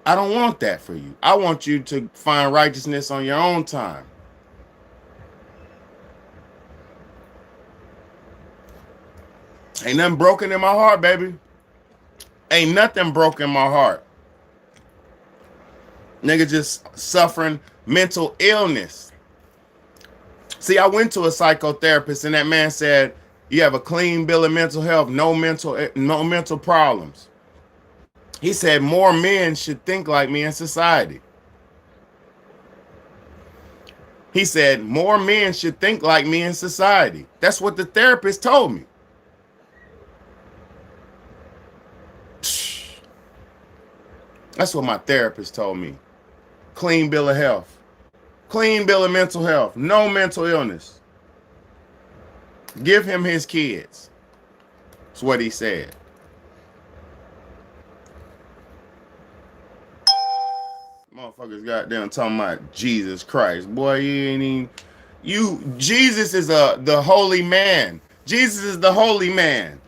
I don't want that for you. I want you to find righteousness on your own time. Ain't nothing broken in my heart, baby. Ain't nothing broken in my heart. Nigga just suffering mental illness. See, I went to a psychotherapist and that man said, you have a clean bill of mental health, no mental problems. He said more men should think like me in society. He said more men should think like me in society. That's what the therapist told me. That's what my therapist told me. Clean bill of health. Clean bill of mental health. No mental illness. Give him his kids. That's what he said. Motherfuckers goddamn talking about Jesus Christ. Boy, you ain't even... Jesus is the holy man. Jesus is the holy man.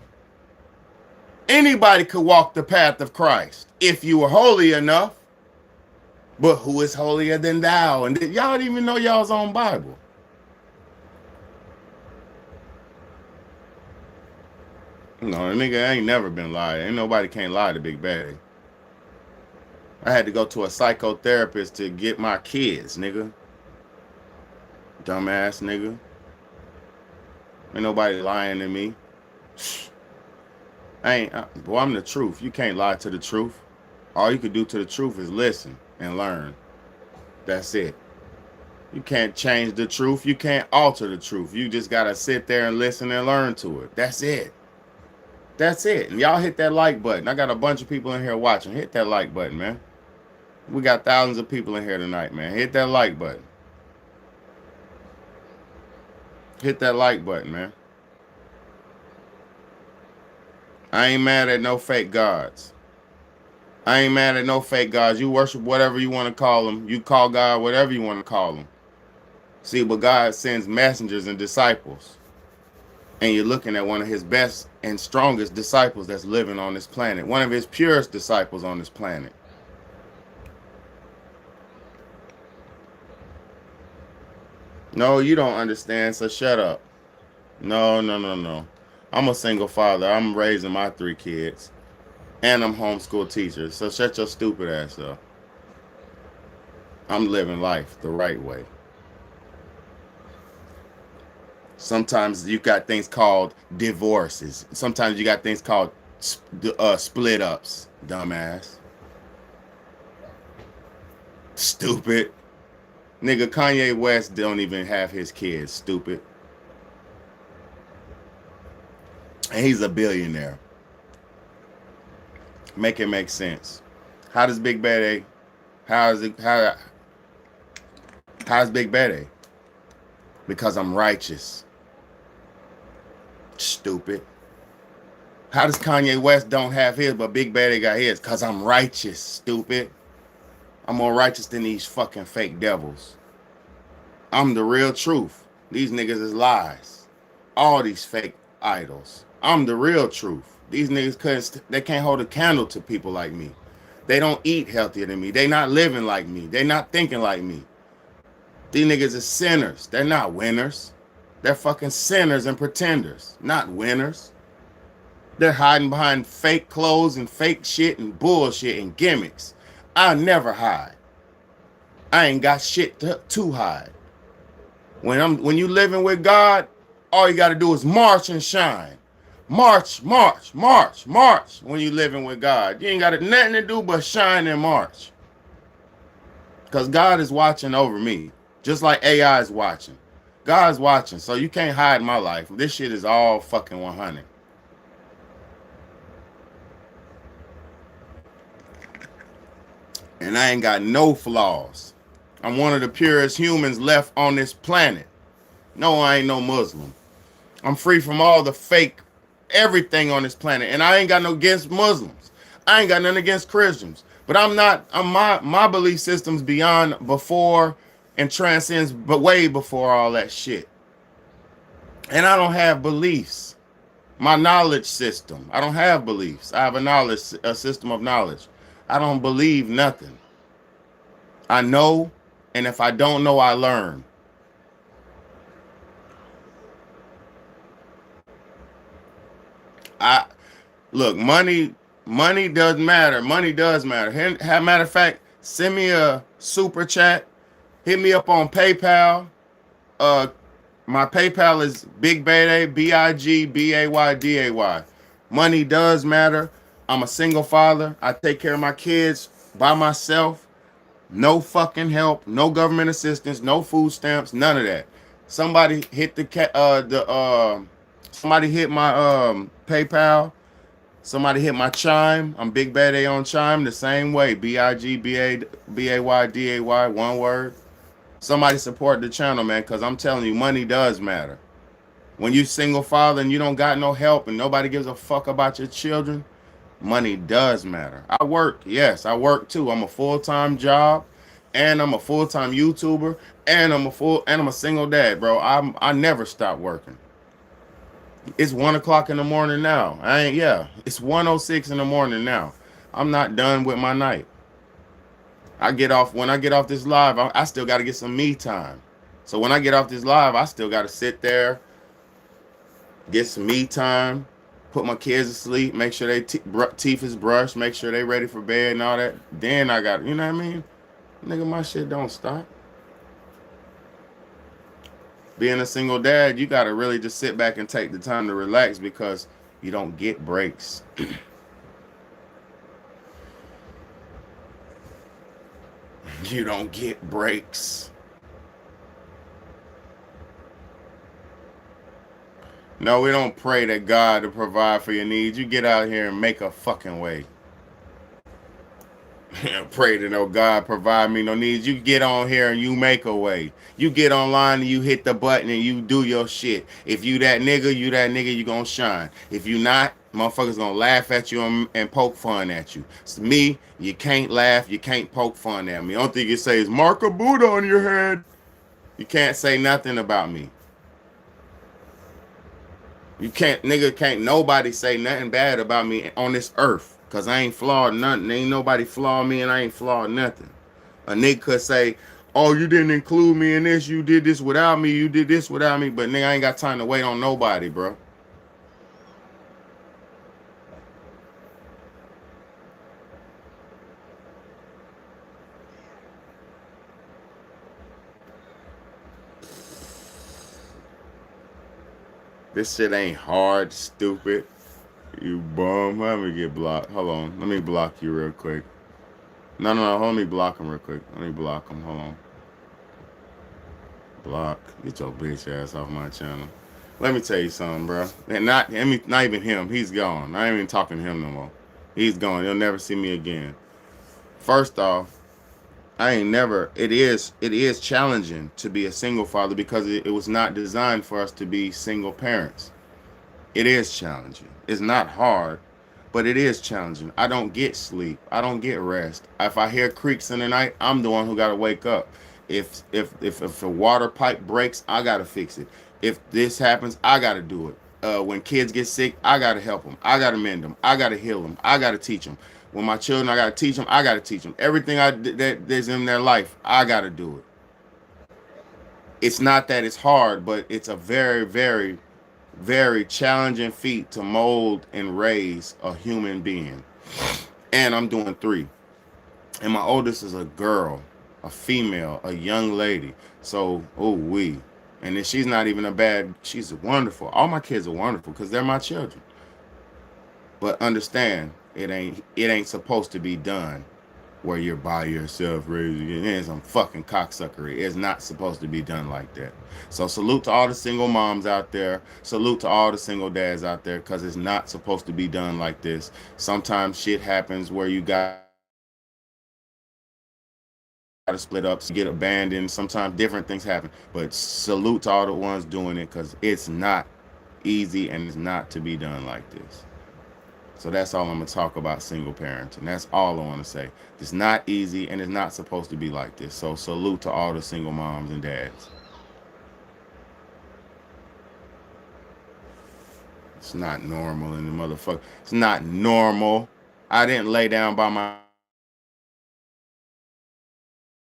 Anybody could walk the path of Christ if you were holy enough. But who is holier than thou? And y'all didn't even know y'all's own Bible. No, the nigga ain't never been lied. Ain't nobody can't lie to Big Baddie. I had to go to a psychotherapist to get my kids, nigga. Dumbass nigga. Ain't nobody lying to me. Boy, I'm the truth. You can't lie to the truth. All you can do to the truth is listen and learn. That's it. You can't change the truth. You can't alter the truth. You just gotta sit there and listen and learn to it. That's it. That's it. And y'all hit that like button. I got a bunch of people in here watching. Hit that like button, man. We got thousands of people in here tonight, man. Hit that like button. Hit that like button, man. I ain't mad at no fake gods. I ain't mad at no fake gods. You worship whatever you want to call them. You call God whatever you want to call them. See, but God sends messengers and disciples. And you're looking at one of his best and strongest disciples that's living on this planet. One of his purest disciples on this planet. No, you don't understand, so shut up. No. I'm a single father. I'm raising my 3 kids. And I'm homeschool teacher. So shut your stupid ass up. I'm living life the right way. Sometimes you got things called divorces. Sometimes you got things called split ups. Dumbass. Stupid. Nigga, Kanye West don't even have his kids. Stupid. And he's a billionaire. Make it make sense. How does Big Bad How is it? How's Big Bad? Because I'm righteous. Stupid. How does Kanye West don't have his, but Big Bad got his? Cause I'm righteous. Stupid. I'm more righteous than these fucking fake devils. I'm the real truth. These niggas is lies. All these fake idols. I'm the real truth. These niggas they can't hold a candle to people like me. They don't eat healthier than me. They not living like me. They not thinking like me. These niggas are sinners. They're not winners. They're fucking sinners and pretenders, not winners. They're hiding behind fake clothes and fake shit and bullshit and gimmicks. I never hide. I ain't got shit to hide. When you living with God, all you got to do is march and shine. March, march, march, march. When you living with God, you ain't got nothing to do but shine and march. Because God is watching over me, just like AI is watching. God's watching, so you can't hide my life. This shit is all fucking 100. And I ain't got no flaws. I'm one of the purest humans left on this planet. No, I ain't no Muslim. I'm free from all the fake everything on this planet. And I ain't got no against Muslims. I ain't got nothing against Christians. But my belief system's beyond, before, and transcends, but way before all that shit. And I don't have beliefs. My knowledge system. I don't have beliefs. I have a system of knowledge. I don't believe nothing. I know, and if I don't know, I learn. Look, money doesn't matter. Money does matter. Matter of fact, send me a super chat. Hit me up on PayPal. My PayPal is Big Bayday, BIGBAYDAY. Money does matter. I'm a single father. I take care of my kids by myself. No fucking help. No government assistance. No food stamps. None of that. Somebody hit somebody hit my PayPal. Somebody hit my Chime. I'm Big Bayday on Chime the same way. BIGBAYDAY. One word. Somebody support the channel, man, because I'm telling you, money does matter. When you single father and you don't got no help and nobody gives a fuck about your children, money does matter. I work, yes, I work too. I'm a full-time job, and I'm a full-time YouTuber, and I'm a single dad, bro. I never stop working. It's 1 o'clock in the morning now. It's 1:06 in the morning now. I'm not done with my night. When I get off this live, I still got to get some me time. So when I get off this live, I still got to sit there, get some me time, put my kids to sleep, make sure they teeth is brushed, make sure they ready for bed and all that. Then I got, you know what I mean? Nigga, my shit don't stop. Being a single dad, you got to really just sit back and take the time to relax, because you don't get breaks. You don't get breaks. No, we don't pray that God to provide for your needs. You get out here and make a fucking way. Pray to no God provide me no needs. You get on here and you make a way. You get online and you hit the button and you do your shit. If you that nigga, you gonna shine. If you not, motherfuckers gonna laugh at you and poke fun at you. It's me, you can't laugh, you can't poke fun at me. The only thing you say is mark a Buddha on your head. You can't say nothing about me. Can't nobody say nothing bad about me on this earth. Cause I ain't flawed nothing. Ain't nobody flawed me and I ain't flawed nothing. A nigga could say, oh, you didn't include me in this. You did this without me. You did this without me. But nigga, I ain't got time to wait on nobody, bro. This shit ain't hard, stupid. You bum. Let me get blocked. Hold on. Let me block you real quick. No, no, no. Let me block him real quick. Let me block him. Hold on. Block. Get your bitch ass off my channel. Let me tell you something, bro. And not even him. He's gone. I ain't even talking to him no more. He's gone. You'll never see me again. First off, I ain't never. It is challenging to be a single father because it was not designed for us to be single parents. It is challenging. It's not hard, but it is challenging. I don't get sleep. I don't get rest. If I hear creaks in the night, I'm the one who got to wake up. If a water pipe breaks, I got to fix it. If this happens, I got to do it. When kids get sick, I got to help them. I got to mend them. I got to heal them. I got to teach them. When my children, I got to teach them. I got to teach them. Everything that is in their life, I got to do it. It's not that it's hard, but it's a very, very, very challenging feat to mold and raise a human being. And I'm doing three. And my oldest is a girl, a female, a young lady. So, oh, we. And then she's not even a bad, she's wonderful. All my kids are wonderful because they're my children. But understand, it ain't supposed to be done where you're by yourself raising it. It's some fucking cocksuckery. It's not supposed to be done like that. So salute to all the single moms out there. Salute to all the single dads out there because it's not supposed to be done like this. Sometimes shit happens where you got to split up, you get abandoned. Sometimes different things happen. But salute to all the ones doing it because it's not easy and it's not to be done like this. So that's all I'm going to talk about single parenting. That's all I want to say. It's not easy and it's not supposed to be like this. So salute to all the single moms and dads. It's not normal in the motherfucker. It's not normal. I didn't lay down by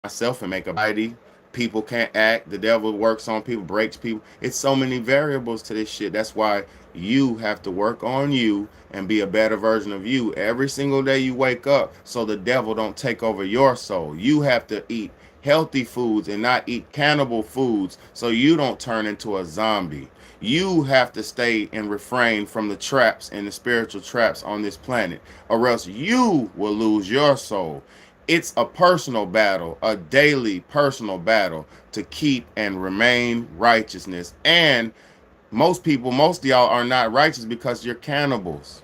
myself and make a society. People can't act. The devil works on people, breaks people. It's so many variables to this shit. That's why you have to work on you and be a better version of you every single day you wake up so the devil don't take over your soul. You have to eat healthy foods and not eat cannibal foods so you don't turn into a zombie. You have to stay and refrain from the traps and the spiritual traps on this planet, or else you will lose your soul. It's a personal battle, a daily personal battle to keep and remain righteousness. And most of y'all are not righteous because you're cannibals.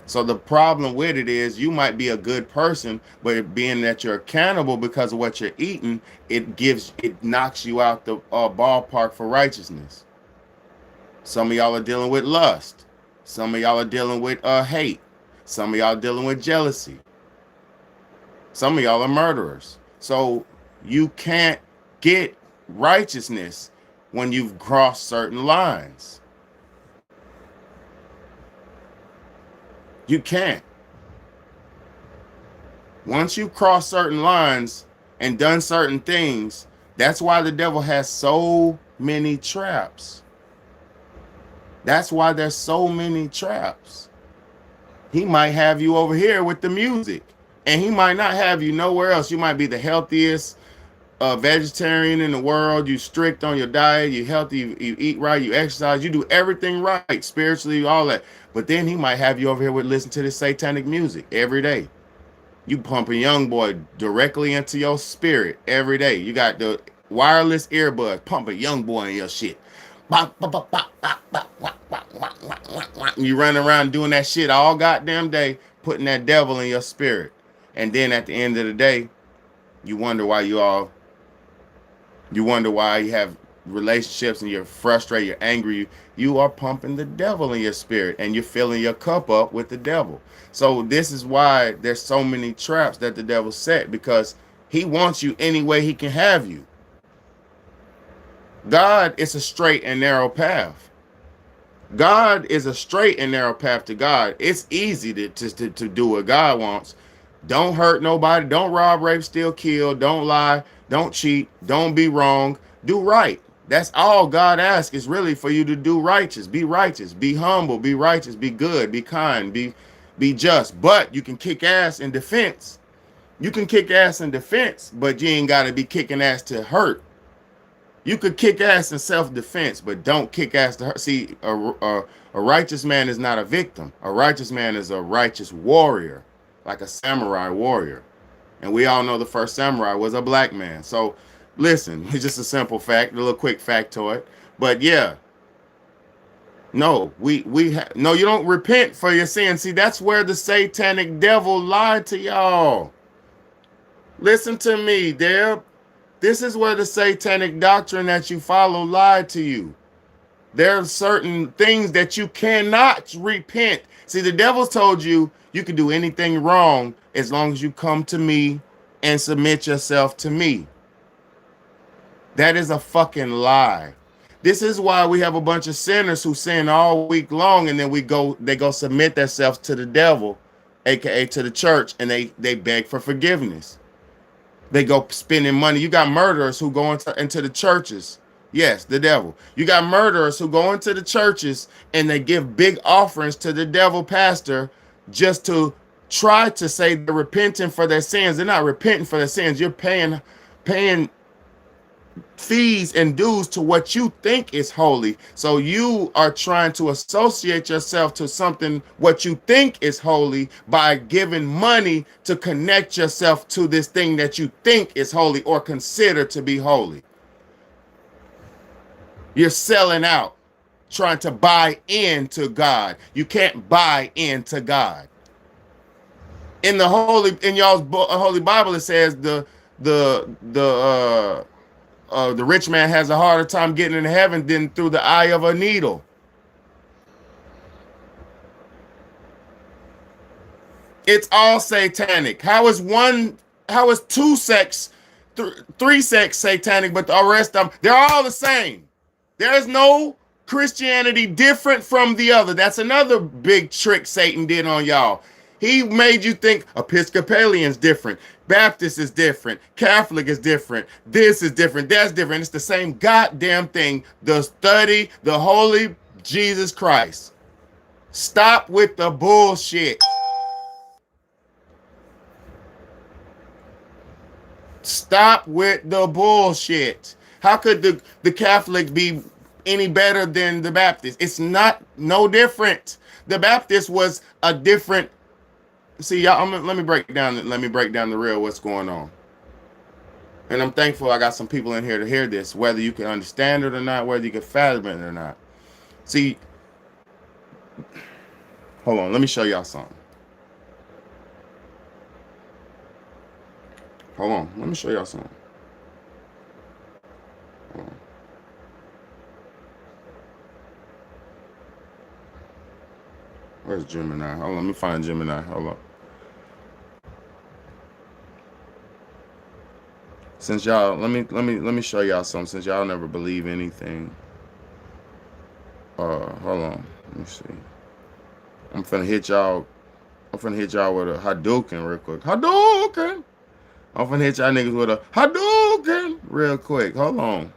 So the problem with it is you might be a good person, but being that you're a cannibal because of what you're eating, it knocks you out the ballpark for righteousness. Some of y'all are dealing with lust. Some of y'all are dealing with hate. Some of y'all are dealing with jealousy. Some of y'all are murderers. So you can't get righteousness when you've crossed certain lines. You can't. Once you cross certain lines and done certain things, that's why the devil has so many traps. That's why there's so many traps. He might have you over here with the music, and he might not have you nowhere else. You might be the healthiest vegetarian in the world. You strict on your diet. You healthy. You eat right. You exercise. You do everything right, spiritually, all that. But then he might have you over here with listen to this satanic music every day. You pumping young boy directly into your spirit every day. You got the wireless earbuds pumping young boy in your shit. You run around doing that shit all goddamn day, putting that devil in your spirit. And then at the end of the day, you wonder why you wonder why you have relationships and you're frustrated, you're angry. You are pumping the devil in your spirit and you're filling your cup up with the devil. So this is why there's so many traps that the devil set, because he wants you any way he can have you. God is a straight and narrow path. God is a straight and narrow path to God. It's easy to do what God wants. Don't hurt nobody. Don't rob, rape, steal, kill. Don't lie. Don't cheat. Don't be wrong. Do right. That's all God asks, is really for you to do righteous. Be humble, be righteous, be good, be kind, be just. But you can kick ass in defense. You can kick ass in defense, but you ain't got to be kicking ass to hurt. You could kick ass in self-defense, but don't kick ass to her. See, a righteous man is not a victim. A righteous man is a righteous warrior, like a samurai warrior. And we all know the first samurai was a black man. So listen, it's just a simple fact, a little quick factoid. But yeah, no, no, you don't repent for your sins. See, that's where the satanic devil lied to y'all. Listen to me, Deb. This is where the satanic doctrine that you follow lied to you. There are certain things that you cannot repent. See, the devil's told you you can do anything wrong as long as you come to me and submit yourself to me. That is a fucking lie. This is why we have a bunch of sinners who sin all week long, and then they go submit themselves to the devil, aka to the church, and they beg for forgiveness. They go spending money. You got murderers who go into the churches. Yes, the devil. You got murderers who go into the churches and they give big offerings to the devil pastor just to try to say they're repenting for their sins. They're not repenting for their sins. You're paying fees and dues to what you think is holy. So you are trying to associate yourself to something what you think is holy by giving money to connect yourself to this thing that you think is holy or consider to be holy. You're selling out, trying to buy into God. You can't buy into God. In y'all's Holy Bible, it says the rich man has a harder time getting into heaven than through the eye of a needle. It's all satanic. How is two sects, three sects satanic, but the rest of them, they're all the same. There is no Christianity different from the other. That's another big trick Satan did on y'all. He made you think Episcopalian's different, Baptist is different, Catholic is different, this is different, that's different. It's the same goddamn thing. The Holy Jesus Christ. Stop with the bullshit. Stop with the bullshit. How could the Catholic be any better than the Baptist? It's no different. The Baptist was a different. See, y'all. Let me break down the real what's going on. And I'm thankful I got some people in here to hear this, whether you can understand it or not, whether you can fathom it or not. See, hold on. Let me show y'all something. Hold on. Let me show y'all something. Where's Gemini? Hold on, let me find Gemini. Hold on. Since y'all, let me show y'all something. Since y'all never believe anything. Hold on. Let me see. I'm finna hit y'all with a Hadouken real quick. Hadouken. I'm finna hit y'all niggas with a Hadouken real quick. Hold on.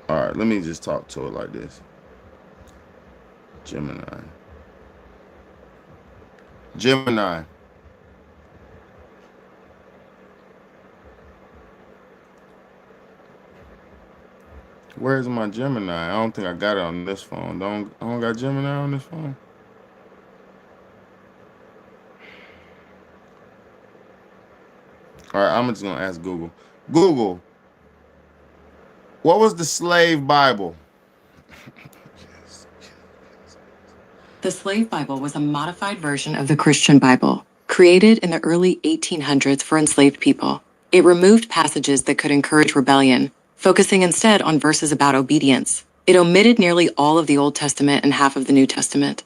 All right, let me just talk to it like this. Gemini. Where's my Gemini? I don't think I got it on this phone. I don't got Gemini on this phone. All right, I'm just gonna ask Google. Google, what was the slave Bible? The Slave Bible was a modified version of the Christian Bible, created in the early 1800s for enslaved people. It removed passages that could encourage rebellion, focusing instead on verses about obedience. It omitted nearly all of the Old Testament and half of the New Testament.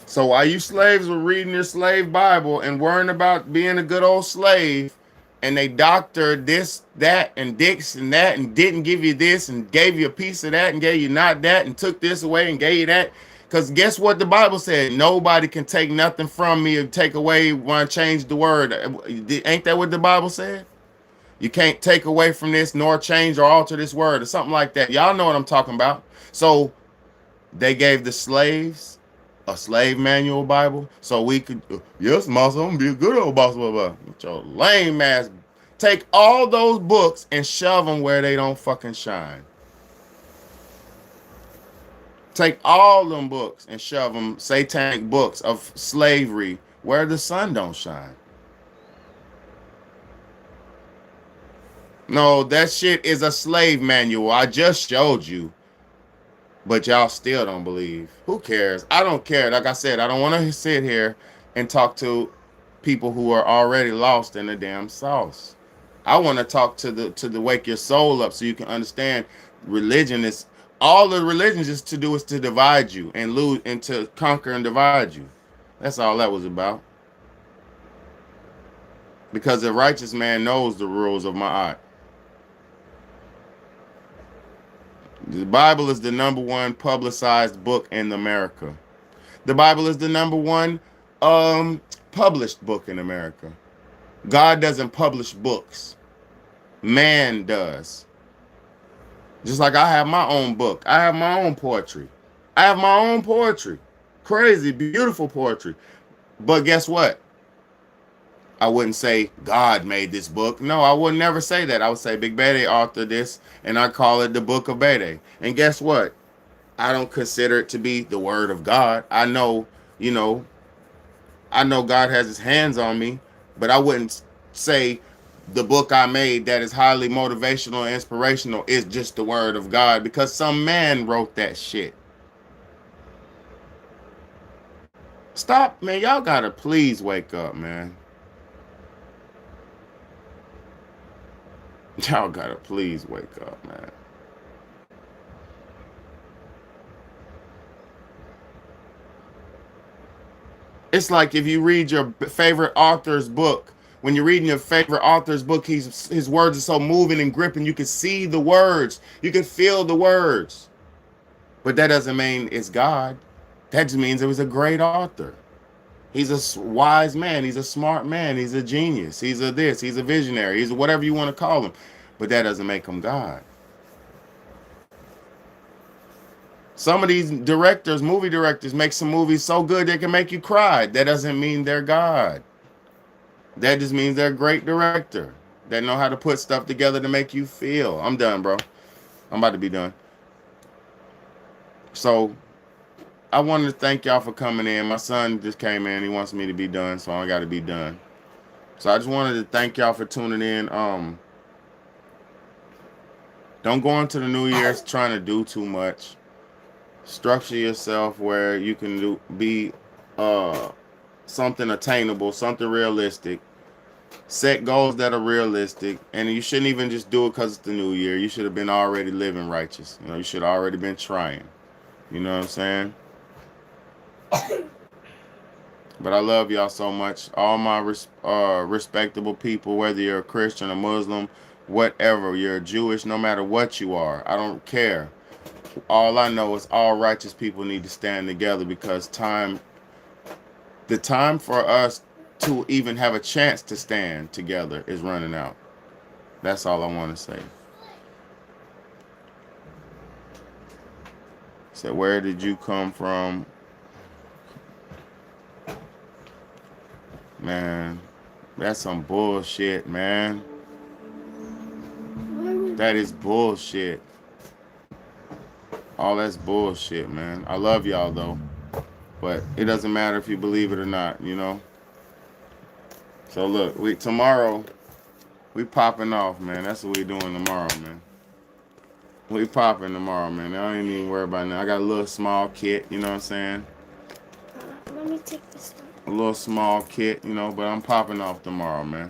So while you slaves were reading your slave Bible and worrying about being a good old slave, and they doctored this, that, and dicks and that, and didn't give you this, and gave you a piece of that, and gave you not that, and took this away and gave you that. Because guess what the Bible said? Nobody can take nothing from me or take away when I change the word. Ain't that what the Bible said? You can't take away from this nor change or alter this word or something like that. Y'all know what I'm talking about. So they gave the slaves a slave manual Bible so we could, yes, boss, I'm gonna be a good old boss, blah, blah. With your lame ass Take all those books and shove them where they don't fucking shine. Take all them books and shove them, satanic books of slavery, where the sun don't shine. No, that shit is a slave manual. I just showed you. But y'all still don't believe. Who cares? I don't care. Like I said, I don't want to sit here and talk to people who are already lost in the damn sauce. I want to talk to the wake your soul up so you can understand religion is all the religions is to do is to divide you and lose and to conquer and divide you. That's all that was about. Because the righteous man knows the rules of my art. The Bible is the number one publicized book in America. The Bible is the number one published book in America. God doesn't publish books. Man does. Just like I have my own book. I have my own poetry. I have my own poetry. Crazy, beautiful poetry. But guess what? I wouldn't say God made this book. No, I would never say that. I would say Big BAYDAY authored this, and I call it the Book of BAYDAY. And guess what? I don't consider it to be the word of God. I know, I know God has his hands on me, but I wouldn't say the book I made that is highly motivational and inspirational is just the word of God because some man wrote that shit. Stop, man. Y'all gotta please wake up, man. Y'all gotta please wake up, man. It's like if you read your favorite author's book. When you're reading your favorite author's book, his words are so moving and gripping. You can see the words. You can feel the words. But that doesn't mean it's God. That just means it was a great author. He's a wise man. He's a smart man. He's a genius. He's a this. He's a visionary. He's whatever you want to call him. But that doesn't make him God. Some of these directors, movie directors, make some movies so good they can make you cry. That doesn't mean they're God. That just means they're a great director. They know how to put stuff together to make you feel. I'm done, bro. I'm about to be done. So I wanted to thank y'all for coming in. My son just came in. He wants me to be done, so I got to be done. So I just wanted to thank y'all for tuning in. Don't go into the New Year's trying to do too much. Structure yourself where you can be something attainable, something realistic. Set goals that are realistic, and you shouldn't even just do it because it's the new year. You should have been already living righteous. You should have already been trying. You know what I'm saying? But I love y'all so much. All my respectable people, whether you're a Christian, a Muslim, whatever, you're Jewish, no matter what you are, I don't care. All I know is all righteous people need to stand together because the time for us to even have a chance to stand together is running out. That's all I want to say. So where did you come from? Man, that's some bullshit, man. That is bullshit. All that's bullshit, man. I love y'all though. But it doesn't matter if you believe it or not, So look, tomorrow we popping off, man. That's what we doing tomorrow, man. We popping tomorrow, man. I ain't even worried about that. I got a little small kit, you know what I'm saying? Let me take this one. A little small kit, but I'm popping off tomorrow, man.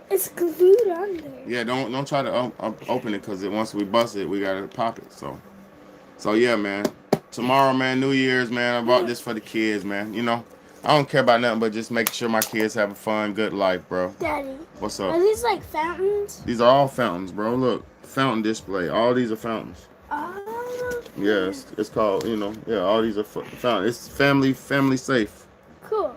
It's glued on there. Yeah, don't try to open it because once we bust it, we gotta pop it. So yeah, man. Tomorrow, man, New Year's, man. I bought this for the kids, man. I don't care about nothing but just making sure my kids have a fun, good life, bro. Daddy. What's up? Are these like fountains? These are all fountains, bro. Look, fountain display. All these are fountains. Oh. Yes, it's called, all these are fountains. It's family safe. Cool.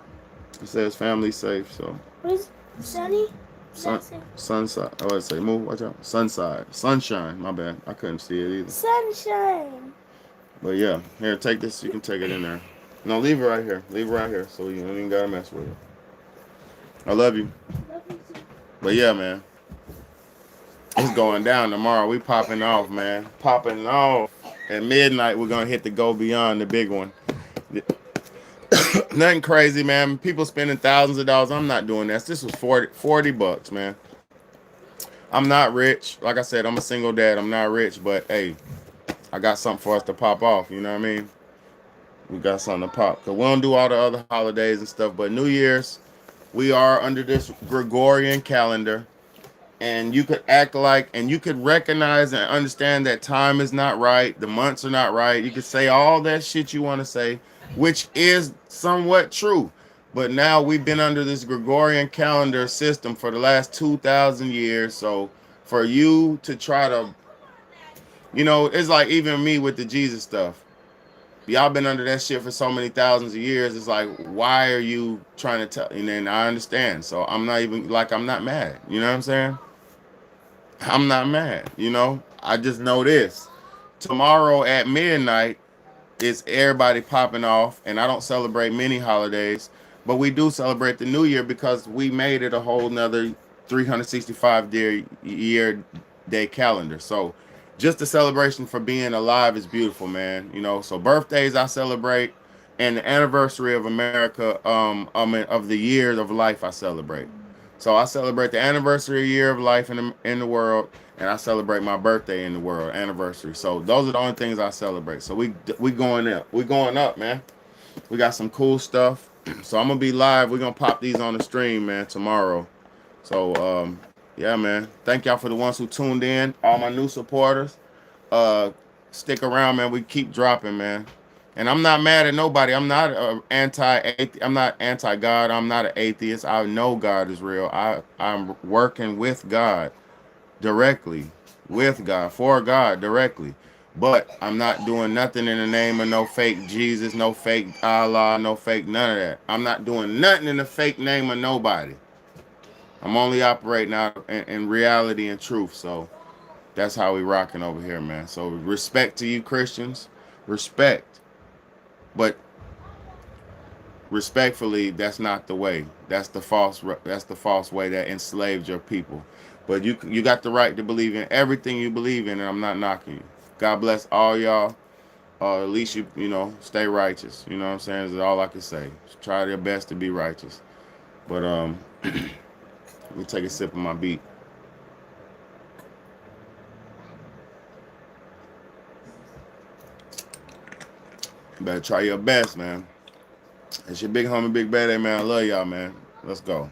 It says family safe, so. What is sunny? Sunside. Oh, I say move. Watch out. Sunshine. My bad. I couldn't see it either. Sunshine. But yeah, here, take this. You can take it in there. No, leave it right here. Leave it right here, so you don't even gotta mess with it. I love you. Love you too. But yeah, man, it's going down tomorrow. We popping off, man. Popping off. At midnight, we're gonna hit the Go Beyond, the big one. Nothing crazy, man. People spending thousands of dollars. I'm not doing this. This was 40 bucks, man. I'm not rich. Like I said, I'm a single dad. I'm not rich, but hey, I got something for us to pop off. You know what I mean? We got something to pop. Cause we don't do all the other holidays and stuff, but New Year's, we are under this Gregorian calendar, and you could act like, and you could recognize and understand that time is not right, the months are not right. You could say all that shit you want to say, which is somewhat true. But now we've been under this Gregorian calendar system for the last 2,000 years. So for you to try to, it's like even me with the Jesus stuff. Y'all been under that shit for so many thousands of years. It's like, why are you trying to tell? And then I understand. So I'm not even like, I'm not mad. You know what I'm saying? I'm not mad. I just know this. Tomorrow at midnight, it's everybody popping off, and I don't celebrate many holidays, but we do celebrate the New Year because we made it a whole nother 365 year day calendar. So just the celebration for being alive is beautiful, man. So birthdays I celebrate, and the anniversary of America, of the years of life I celebrate. So I celebrate the anniversary year of life in the world, and I celebrate my birthday in the world anniversary. So those are the only things I celebrate. So we going up. We going up, man. We got some cool stuff. So I'm gonna be live. We're gonna pop these on the stream, man, tomorrow. So yeah, man. Thank y'all for the ones who tuned in. All my new supporters. Uh, Stick around, man. We keep dropping, man. And I'm not mad at nobody. I'm not I'm not anti God. I'm not an atheist. I know God is real. I'm working with God directly, with God, for God directly. But I'm not doing nothing in the name of no fake Jesus, no fake Allah, no fake none of that. I'm not doing nothing in the fake name of nobody. I'm only operating out in reality and truth. So that's how we rocking over here, man. So respect to you Christians, respect, but respectfully, that's not the way. That's the false. That's the false way that enslaved your people. But you got the right to believe in everything you believe in, and I'm not knocking you. God bless all y'all. At least stay righteous. You know what I'm saying? Is all I can say. Try your best to be righteous. But let me take a sip of my beat. Better try your best, man. It's your big homie, Big BAYDAY, man. I love y'all, man. Let's go.